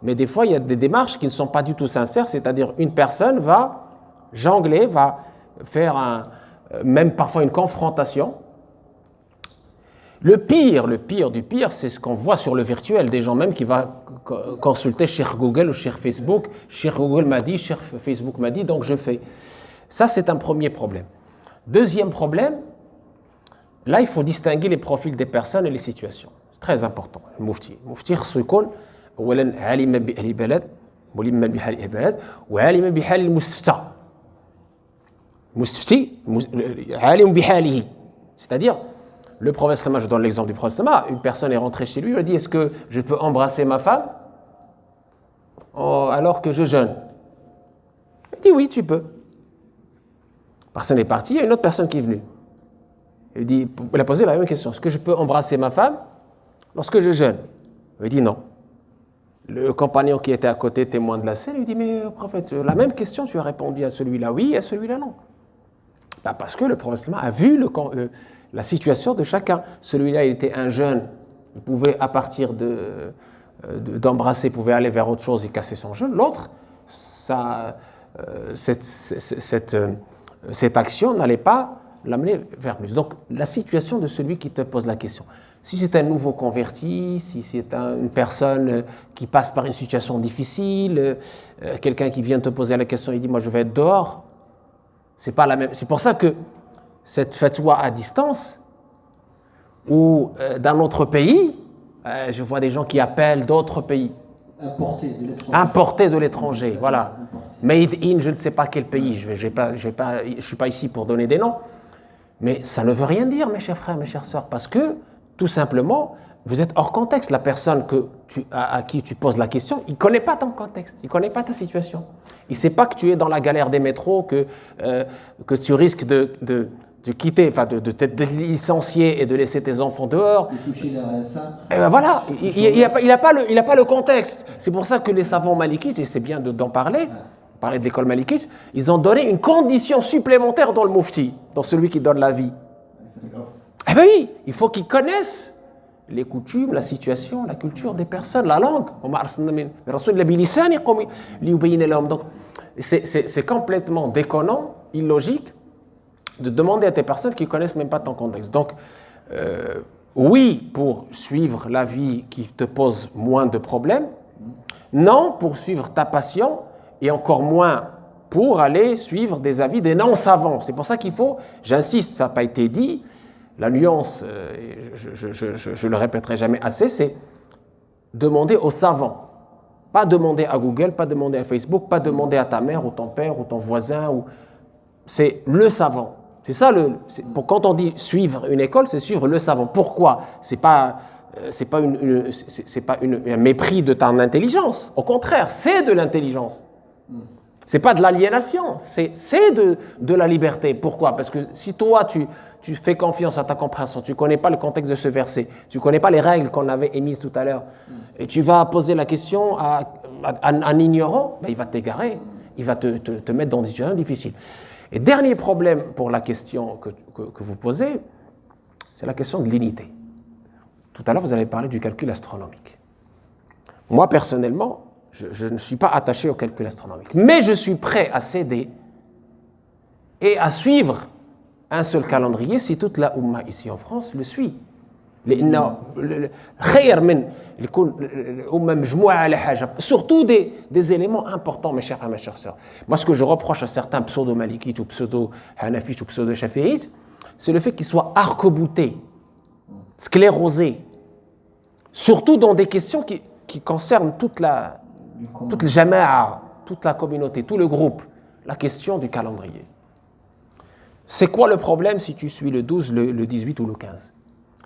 mais des fois, il y a des démarches qui ne sont pas du tout sincères, c'est-à-dire une personne va jongler, va faire même parfois une confrontation. Le pire du pire, c'est ce qu'on voit sur le virtuel, des gens même qui vont consulter Cheikh Google ou Cheikh Facebook. Cheikh Google m'a dit, Cheikh Facebook m'a dit, donc je fais. Ça, c'est un premier problème. Deuxième problème, là, il faut distinguer les profils des personnes et les situations. C'est très important. Le mufti. Le mufti, c'est qu'on أولاً عالم بأهل البلد ملما بحال البلد وعالم بحال المستفتى. Mustafti, عالم بحاله. C'est-à-dire, le prophète sallallahu, je donne l'exemple du prophète sallallahu, une personne est rentrée chez lui, il lui a dit, est-ce que je peux embrasser ma femme alors que je jeûne? Il dit, oui, tu peux. La personne est partie, il y a une autre personne qui est venue. Il a posé la même question, est-ce que je peux embrasser ma femme lorsque je jeûne? Il dit non. Le compagnon qui était à côté, témoin de la scène, lui dit, mais prophète, la même question, tu as répondu à celui-là oui et à celui-là non. Parce que le prophète a vu la situation de chacun. Celui-là, il était un jeune, il pouvait, à partir d'embrasser, pouvait aller vers autre chose et casser son jeûne. L'autre, cette action n'allait pas l'amener vers plus. Donc, la situation de celui qui te pose la question. Si c'est un nouveau converti, si c'est une personne qui passe par une situation difficile, quelqu'un qui vient te poser la question et dit « moi je vais être dehors », c'est pas la même. C'est pour ça que cette fatwa à distance, ou dans notre pays, je vois des gens qui appellent d'autres pays. Importés de l'étranger, voilà. Made in je ne sais pas quel pays, je ne suis pas ici pour donner des noms. Mais ça ne veut rien dire, mes chers frères, mes chères sœurs, parce que, tout simplement, vous êtes hors contexte. La personne à qui tu poses la question, il ne connaît pas ton contexte, il ne connaît pas ta situation. Il ne sait pas que tu es dans la galère des métros, que tu risques de quitter, enfin de t'être licencié et de laisser tes enfants dehors. Et ben voilà, il n'a pas le contexte. C'est pour ça que les savants malikites, et c'est bien d'en parler de l'école malikite, ils ont donné une condition supplémentaire dans le mufti, dans celui qui donne la vie. Eh bien oui, il faut qu'ils connaissent les coutumes, la situation, la culture des personnes, la langue. Donc, c'est complètement déconnant, illogique, de demander à tes personnes qui ne connaissent même pas ton contexte. Donc, oui, pour suivre la vie qui te pose moins de problèmes, non pour suivre ta passion, et encore moins pour aller suivre des avis des non-savants. C'est pour ça qu'il faut, j'insiste, ça n'a pas été dit, la nuance, je le répéterai jamais assez, c'est demander aux savants. Pas demander à Google, pas demander à Facebook, pas demander à ta mère ou ton père ou ton voisin. C'est le savant. C'est ça, quand on dit suivre une école, c'est suivre le savant. Pourquoi ? C'est pas un mépris de ton intelligence. Au contraire, c'est de l'intelligence. C'est pas de l'aliénation, c'est de la liberté. Pourquoi ? Parce que si toi, tu fais confiance à ta compréhension, tu ne connais pas le contexte de ce verset, tu ne connais pas les règles qu'on avait émises tout à l'heure, et tu vas poser la question en ignorant, ben il va t'égarer, il va te mettre dans des situations difficiles. Et dernier problème pour la question que vous posez, c'est la question de l'unité. Tout à l'heure, vous avez parlé du calcul astronomique. Moi, personnellement, je ne suis pas attaché au calcul astronomique. Mais je suis prêt à céder et à suivre un seul calendrier si toute la Oumma ici en France le suit. Surtout des éléments importants, mes chers frères, mes chères sœurs. Moi, ce que je reproche à certains pseudo-malikites ou pseudo-hanafites ou pseudo-shafi'ites, c'est le fait qu'ils soient arc-boutés, sclérosés, surtout dans des questions qui concernent toute la jama'a, toute la communauté, tout le groupe, la question du calendrier. C'est quoi le problème si tu suis le 12, le 18 ou le 15 ?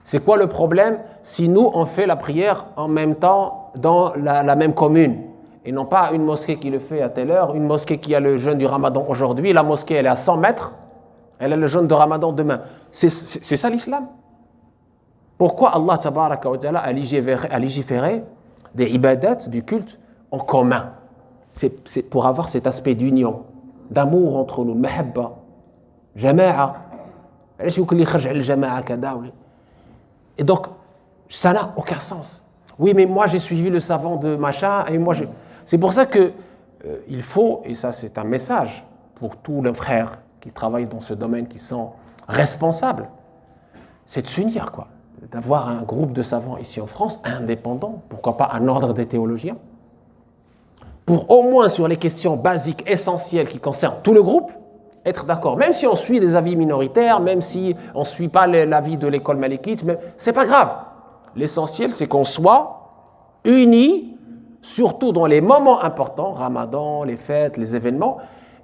C'est quoi le problème si nous, on fait la prière en même temps dans la même commune et non pas une mosquée qui le fait à telle heure, une mosquée qui a le jeûne du Ramadan aujourd'hui, la mosquée elle est à 100 mètres, elle a le jeûne de Ramadan demain. C'est ça l'islam. Pourquoi Allah tabaraka wa ta'ala a légiféré des ibadat, du culte en commun ? C'est pour avoir cet aspect d'union, d'amour entre nous, mahabba, jama'a. Et donc, ça n'a aucun sens. Oui, mais moi j'ai suivi le savant de machin, et moi c'est pour ça que il faut, et ça c'est un message pour tous les frères qui travaillent dans ce domaine, qui sont responsables, c'est de s'unir, quoi. d'avoir un groupe de savants ici en France, indépendant, pourquoi pas un ordre des théologiens, pour au moins sur les questions basiques, essentielles qui concernent tout le groupe, être d'accord. Même si on suit des avis minoritaires, même si on ne suit pas l'avis de l'école malikite, c'est pas grave. L'essentiel, c'est qu'on soit unis, surtout dans les moments importants, Ramadan, les fêtes, les événements,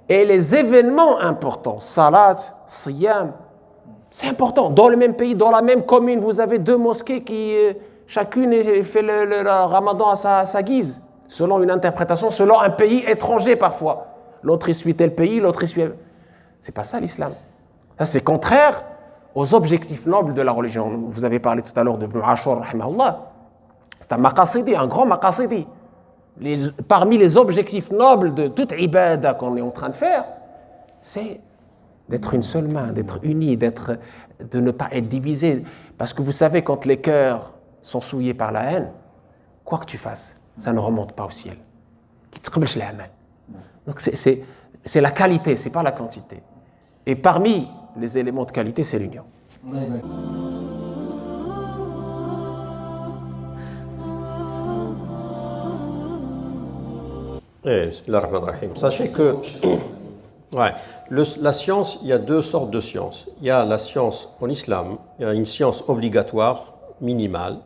et les événements importants, salat, siyam, c'est important. Dans le même pays, dans la même commune, vous avez 2 mosquées qui, chacune fait le Ramadan à sa guise, selon une interprétation, selon un pays étranger parfois. L'autre, il suit tel pays, l'autre, il suit... C'est pas ça l'islam. Ça, c'est contraire aux objectifs nobles de la religion. Vous avez parlé tout à l'heure de Ibn Ashur, rahimahullah. C'est un maqasidi, un grand maqasidi. Parmi les objectifs nobles de toute ibada qu'on est en train de faire, c'est d'être une seule main, d'être unis, de ne pas être divisé. Parce que vous savez, quand les cœurs sont souillés par la haine, quoi que tu fasses, ça ne remonte pas au ciel. Donc c'est la qualité, c'est pas la quantité. Et parmi les éléments de qualité, c'est l'union. Sachez que la science, il y a 2 sortes de sciences. Il y a la science en islam, il y a une science obligatoire, minimale,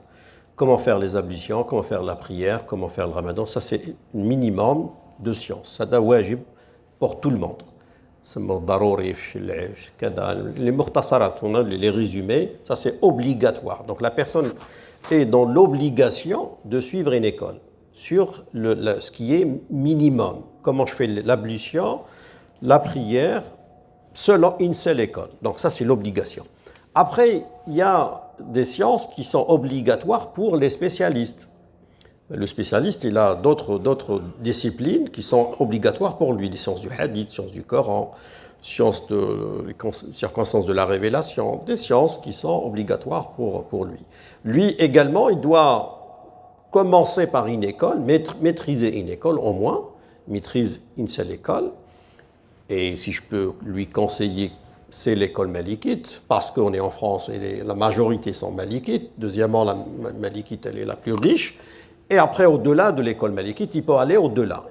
comment faire les ablutions, comment faire la prière, comment faire le ramadan. Ça, c'est un minimum de science. Ça doit wajib pour tout le monde. Les mukhtasarat, on a les résumés, ça c'est obligatoire. Donc la personne est dans l'obligation de suivre une école sur ce qui est minimum. Comment je fais l'ablution, la prière, selon une seule école. Donc ça c'est l'obligation. Après, il y a des sciences qui sont obligatoires pour les spécialistes. Le spécialiste, il a d'autres disciplines qui sont obligatoires pour lui, les sciences du hadith, sciences du Coran, sciences les circonstances de la révélation, des sciences qui sont obligatoires pour lui. Lui également, il doit commencer par une école, maîtriser une école au moins, maîtrise une seule école, et si je peux lui conseiller, c'est l'école malikite, parce qu'on est en France et la majorité sont malikites. Deuxièmement, la malikite, elle est la plus riche. Et après, au-delà de l'école malikite, il peut aller au-delà.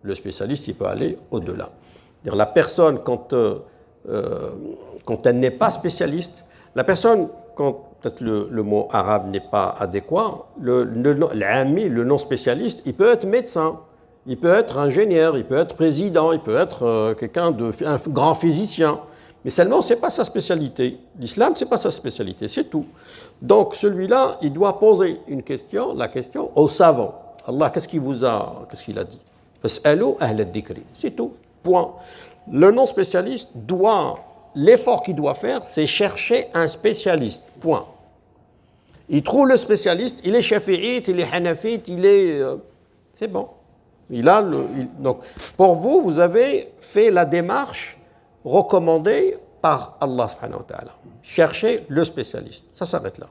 Le spécialiste, il peut aller au-delà. La personne, quand elle n'est pas spécialiste, la personne, quand peut-être le mot arabe n'est pas adéquat, le non-spécialiste, il peut être médecin, il peut être ingénieur, il peut être président, il peut être un grand physicien. Mais seulement, ce n'est pas sa spécialité. L'islam, ce n'est pas sa spécialité, c'est tout. Donc, celui-là, il doit poser la question aux savants. Allah, qu'est-ce qu'il a dit? Fas'alu ahla dhikri. C'est tout. Point. Le non-spécialiste l'effort qu'il doit faire, c'est chercher un spécialiste. Point. Il trouve le spécialiste, il est shafi'ite, il est hanafite, c'est bon. Donc, pour vous, vous avez fait la démarche recommandé par Allah subhanahu wa ta'ala. Cherchez le spécialiste. Ça s'arrête là.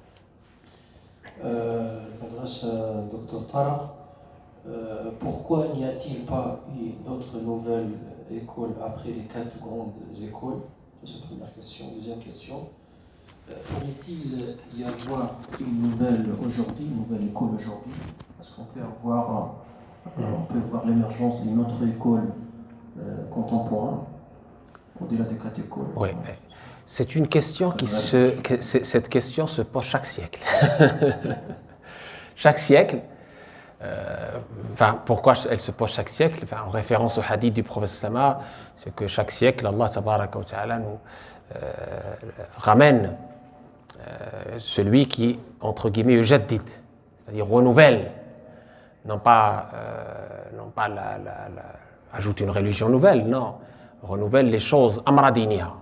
Grâce à Dr Tara, pourquoi n'y a-t-il pas une autre nouvelle école après les 4 grandes écoles? C'est la première question. Deuxième question, pourrait-il y avoir une nouvelle école aujourd'hui? Parce qu'on peut voir l'émergence d'une autre école contemporaine. Au-delà des 4 écoles. Oui, c'est une question cette question se pose chaque siècle. Chaque siècle, pourquoi elle se pose chaque siècle? En référence au hadith du prophète Sama, c'est que chaque siècle, Allah tabaraka wa ta'ala nous ramène celui qui, entre guillemets, ujaddid, c'est-à-dire renouvelle, non pas ajoute une religion nouvelle, non. Renouvelle les choses, amradiniha,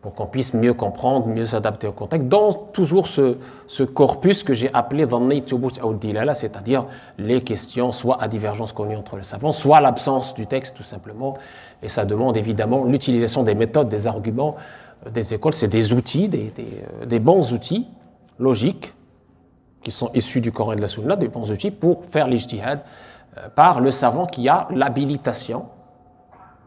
pour qu'on puisse mieux comprendre, mieux s'adapter au contexte, dans toujours ce corpus que j'ai appelé dhanni thubut ou dilala, c'est-à-dire les questions soit à divergence connue entre les savants, soit l'absence du texte tout simplement, et ça demande évidemment l'utilisation des méthodes, des arguments des écoles, c'est des outils, des bons outils logiques qui sont issus du Coran et de la Sunna, des bons outils pour faire l'ijtihad par le savant qui a l'habilitation,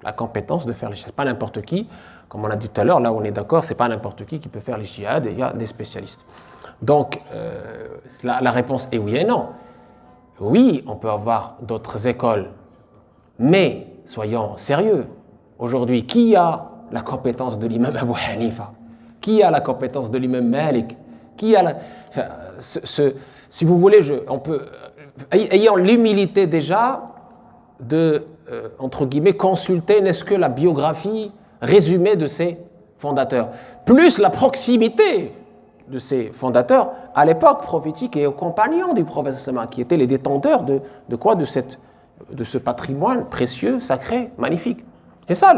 la compétence de faire les choses. Pas n'importe qui, comme on a dit tout à l'heure, là où on est d'accord, c'est pas n'importe qui peut faire les jihad, et il y a des spécialistes. Donc, la réponse est oui et non. Oui, on peut avoir d'autres écoles, mais soyons sérieux. Aujourd'hui, qui a la compétence de l'imam Abu Hanifa? Qui a la compétence de l'imam Malik? Qui a la... Enfin, si vous voulez, on peut, ayant l'humilité déjà de, entre guillemets, consulter n'est-ce que la biographie résumée de ces fondateurs, plus la proximité de ces fondateurs à l'époque prophétique et aux compagnons du prophète qui étaient les détenteurs de quoi? De ce patrimoine précieux, sacré, magnifique. Et ça,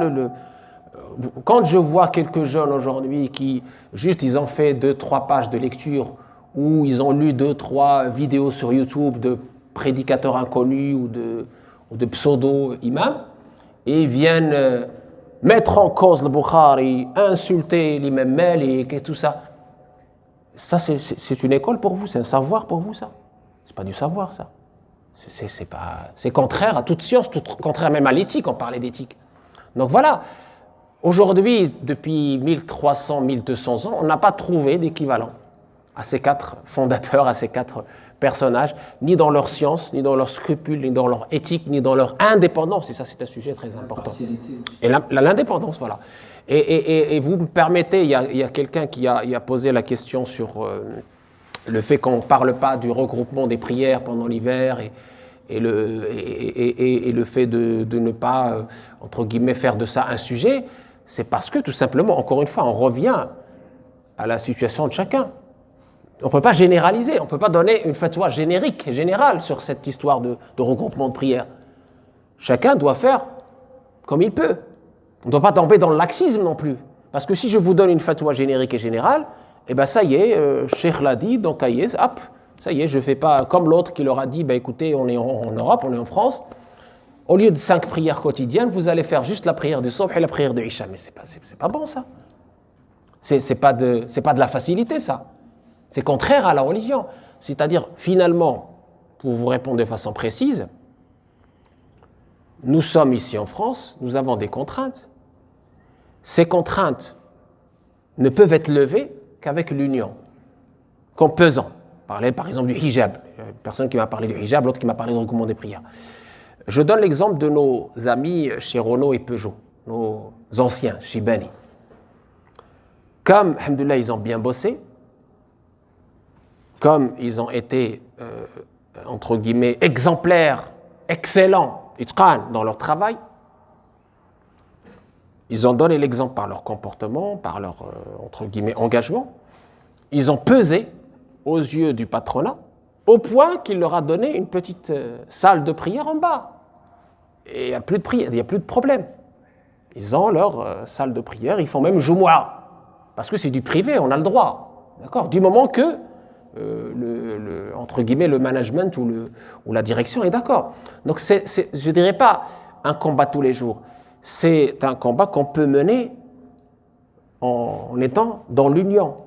quand je vois quelques jeunes aujourd'hui qui, juste, ils ont fait 2-3 pages de lecture ou ils ont lu 2-3 vidéos sur YouTube de prédicateurs inconnus ou de pseudo-imams et ils viennent mettre en cause le Bukhari, insulter l'imam Malik et tout ça. Ça, c'est une école pour vous, c'est un savoir pour vous, ça. C'est pas du savoir, ça. C'est contraire à toute science, contraire même à l'éthique, on parlait d'éthique. Donc voilà, aujourd'hui, depuis 1300, 1200 ans, on n'a pas trouvé d'équivalent à ces 4 fondateurs, à ces 4 personnages, ni dans leur science, ni dans leurs scrupules, ni dans leur éthique, ni dans leur indépendance. Et ça, c'est un sujet très important. Et l'indépendance, voilà. Et vous me permettez, il y a quelqu'un qui a posé la question sur le fait qu'on ne parle pas du regroupement des prières pendant l'hiver et le fait de ne pas, entre guillemets, faire de ça un sujet. C'est parce que, tout simplement, encore une fois, on revient à la situation de chacun. On ne peut pas généraliser, on ne peut pas donner une fatwa générique, générale sur cette histoire de regroupement de prières. Chacun doit faire comme il peut. On ne doit pas tomber dans le laxisme non plus. Parce que si je vous donne une fatwa générique et générale, eh bien ça y est, Cheikh l'a dit, donc hop, ça y est, je ne fais pas comme l'autre qui leur a dit, écoutez, on est en Europe, on est en France, au lieu de 5 prières quotidiennes, vous allez faire juste la prière du Subh et la prière de Isha. Mais c'est pas bon ça. C'est pas de la facilité ça. C'est contraire à la religion. C'est-à-dire, finalement, pour vous répondre de façon précise, nous sommes ici en France, nous avons des contraintes. Ces contraintes ne peuvent être levées qu'avec l'union, qu'en pesant. Parler par exemple du hijab. Une personne qui m'a parlé du hijab, l'autre qui m'a parlé de regroupement des prières. Je donne l'exemple de nos amis chez Renault et Peugeot, nos anciens chez Bani. Comme, alhamdoulilah, ils ont bien bossé, comme ils ont été, entre guillemets, exemplaires, excellents, itqan dans leur travail, ils ont donné l'exemple par leur comportement, par leur, entre guillemets, engagement. Ils ont pesé aux yeux du patronat, au point qu'il leur a donné une petite salle de prière en bas. Et il n'y a plus de prière, il n'y a plus de problème. Ils ont leur salle de prière, ils font même Jumu'ah, parce que c'est du privé, on a le droit. D'accord ? Du moment que, entre guillemets, le management ou la direction est d'accord. Donc, je ne dirais pas un combat tous les jours. C'est un combat qu'on peut mener en étant dans l'union.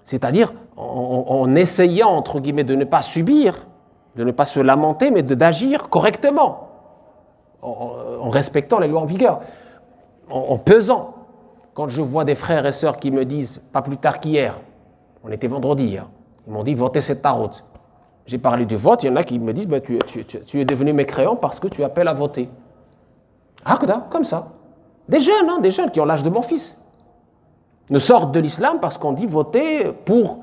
C'est-à-dire en essayant, entre guillemets, de ne pas subir, de ne pas se lamenter, mais d'agir correctement, en respectant les lois en vigueur, en pesant. Quand je vois des frères et sœurs qui me disent, pas plus tard qu'hier, on était vendredi hier, ils m'ont dit, votez cette taroute. J'ai parlé du vote, il y en a qui me disent, tu es devenu mécréant parce que tu appelles à voter. Ah, comme ça. Des jeunes qui ont l'âge de mon fils, ne sortent de l'islam parce qu'on dit voter pour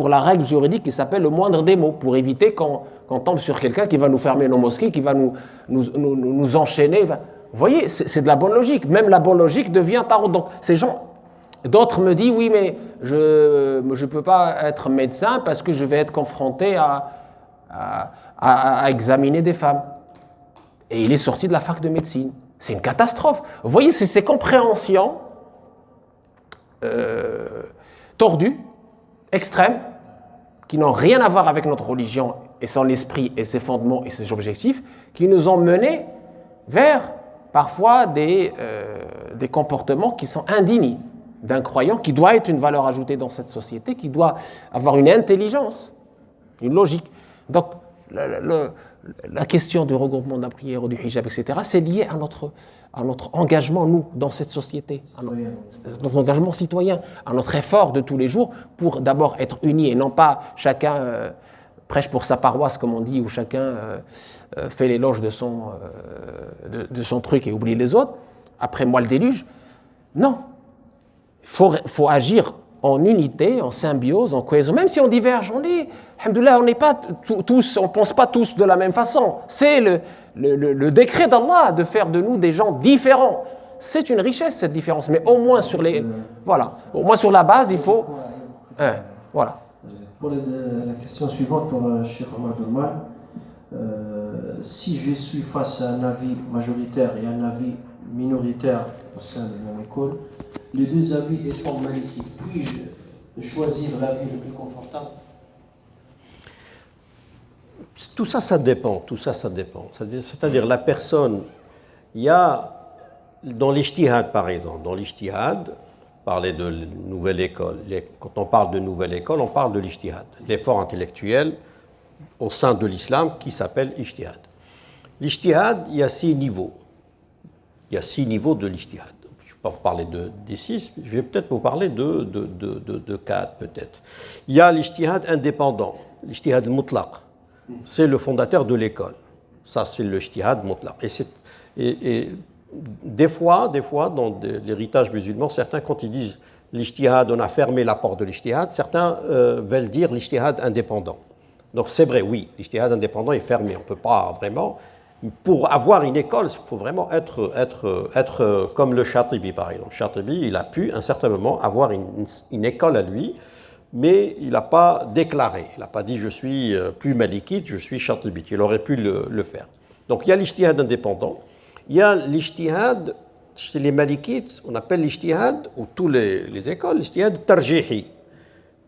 la règle juridique qui s'appelle le moindre des maux, pour éviter qu'on tombe sur quelqu'un qui va nous fermer nos mosquées, qui va nous enchaîner. Vous voyez, c'est de la bonne logique. Même la bonne logique devient tarot. Donc, ces gens, d'autres me disent, oui, mais je ne peux pas être médecin parce que je vais être confronté à examiner des femmes. Et il est sorti de la fac de médecine. C'est une catastrophe. Vous voyez, c'est ces compréhensions tordues, extrêmes, qui n'ont rien à voir avec notre religion et son esprit et ses fondements et ses objectifs, qui nous ont menés vers parfois des comportements qui sont indignes d'un croyant qui doit être une valeur ajoutée dans cette société, qui doit avoir une intelligence, une logique. Donc, la question du regroupement de la prière ou du hijab, etc., c'est lié à notre engagement, nous, dans cette société, à notre engagement citoyen, à notre effort de tous les jours pour d'abord être unis et non pas chacun prêche pour sa paroisse, comme on dit, ou chacun fait l'éloge de son truc et oublie les autres. Après moi, le déluge. Non. Il faut agir en unité, en symbiose, en cohésion. Même si on diverge, alhamdoulilah, on n'est pas tous, on ne pense pas tous de la même façon. C'est le décret d'Allah de faire de nous des gens différents. C'est une richesse, cette différence. Mais au moins sur au moins sur la base, il faut... voilà. Pour la question suivante pour Cheikh Omar Dolman, si je suis face à un avis majoritaire et un avis minoritaire au sein de mon école, les deux avis étant malikites, puis-je choisir l'avis le plus confortable? Tout ça, ça dépend. C'est-à-dire la personne, il y a dans l'ijtihad par exemple, parler de nouvelle école. Quand on parle de nouvelle école, on parle de l'ijtihad, l'effort intellectuel au sein de l'islam qui s'appelle ijtihad. L'ijtihad, il y a 6 niveaux. Il y a 6 niveaux de l'ijtihad. Je ne vais pas vous parler des 6, je vais peut-être vous parler de 4 peut-être. Il y a l'ijtihad indépendant, l'ijtihad mutlaq. C'est le fondateur de l'école. Ça, c'est le ijtihad mutlaq. Et des fois, dans l'héritage musulman, certains, quand ils disent l'ijtihad, on a fermé la porte de l'ijtihad, certains veulent dire l'ijtihad indépendant. Donc c'est vrai, oui, l'ijtihad indépendant est fermé. On ne peut pas vraiment... Pour avoir une école, il faut vraiment être comme le Chatibi, par exemple. Chatibi, il a pu, à un certain moment, avoir une école à lui, mais il n'a pas déclaré. Il n'a pas dit « je suis plus malikite, je suis Chatibite ». Il aurait pu le faire. Donc il y a l'ijtihad indépendant. Il y a l'ijtihad, chez les malikites, on appelle l'ijtihad, ou tous les écoles, l'ijtihad tarjihi.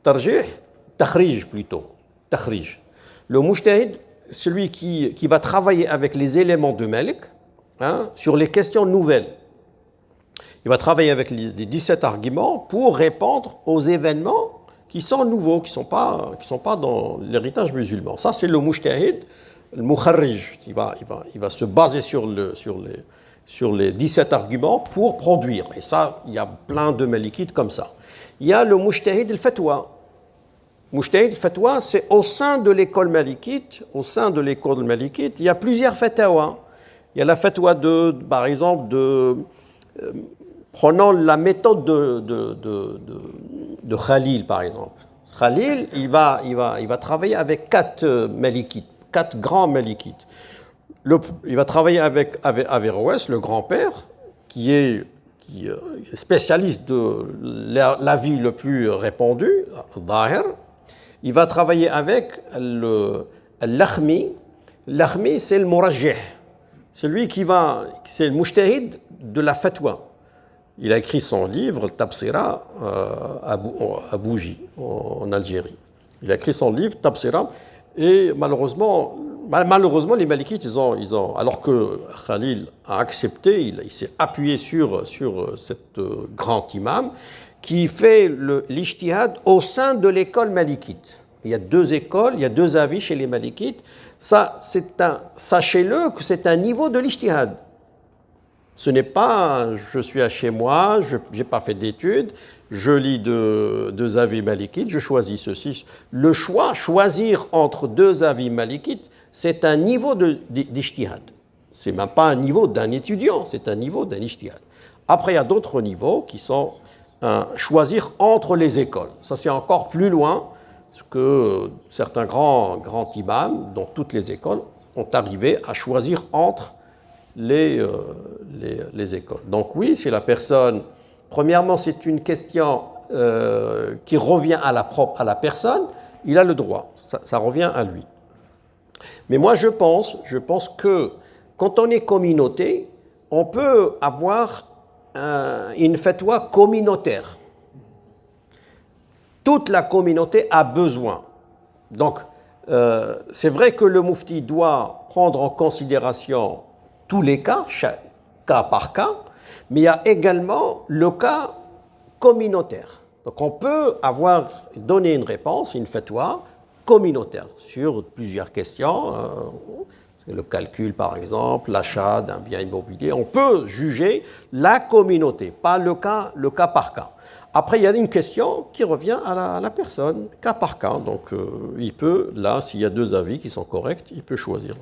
Tarjih, takhrij plutôt. Takhrij. Le mujtahid, celui qui va travailler avec les éléments de Malik sur les questions nouvelles. Il va travailler avec les 17 arguments pour répondre aux événements qui sont nouveaux, qui ne sont pas dans l'héritage musulman. Ça, c'est le mujtahid, le mukharrij. Il va se baser sur les 17 arguments pour produire. Et ça, il y a plein de malikites comme ça. Il y a le mujtahid al-fatwa. Mujtahid al-fatwa, c'est au sein de l'école malikite, il y a plusieurs fatwas. Il y a la fatwa par exemple, prenons la méthode de Khalil, par exemple. Khalil, il va travailler avec 4 malikites, 4 grands malikites. Il va travailler avec Averroès, le grand-père, qui est spécialiste de l'avis le plus répandu, Zahir. Il va travailler avec l'Akhmi. L'Akhmi, c'est le Murajjih. C'est le mujtahid de la fatwa. Il a écrit son livre, le Tabsira, à Bougie, en Algérie. Il a écrit son livre, Tabsira, et malheureusement, les Malikites, alors que Khalil a accepté, il s'est appuyé sur cet grand imam, qui fait l'ijtihad au sein de l'école malikite. Il y a 2 écoles, il y a 2 avis chez les malikites. Sachez-le que c'est un niveau de l'ijtihad. Ce n'est pas je suis à chez moi, je n'ai pas fait d'études, je lis 2 avis malikites, je choisis ceci. Le choisir entre 2 avis malikites, c'est un niveau d'ijtihad. Ce n'est même pas un niveau d'un étudiant, c'est un niveau d'un ijtihad. Après, il y a d'autres niveaux qui sont choisir entre les écoles. Ça, c'est encore plus loin que certains grands imams, dans toutes les écoles, ont arrivé à choisir entre les écoles. Donc oui, c'est la personne... Premièrement, c'est une question qui revient à la personne. Il a le droit. Ça revient à lui. Mais moi, je pense que quand on est communauté, on peut avoir une fatwa communautaire. Toute la communauté a besoin. Donc, c'est vrai que le mufti doit prendre en considération tous les cas, cas par cas, mais il y a également le cas communautaire. Donc, on peut donner une réponse, une fatwa communautaire sur plusieurs questions. Le calcul, par exemple, l'achat d'un bien immobilier, on peut juger la communauté, pas le cas par cas. Après, il y a une question qui revient à la personne, cas par cas. Donc, il peut, là, s'il y a deux avis qui sont corrects, il peut choisir.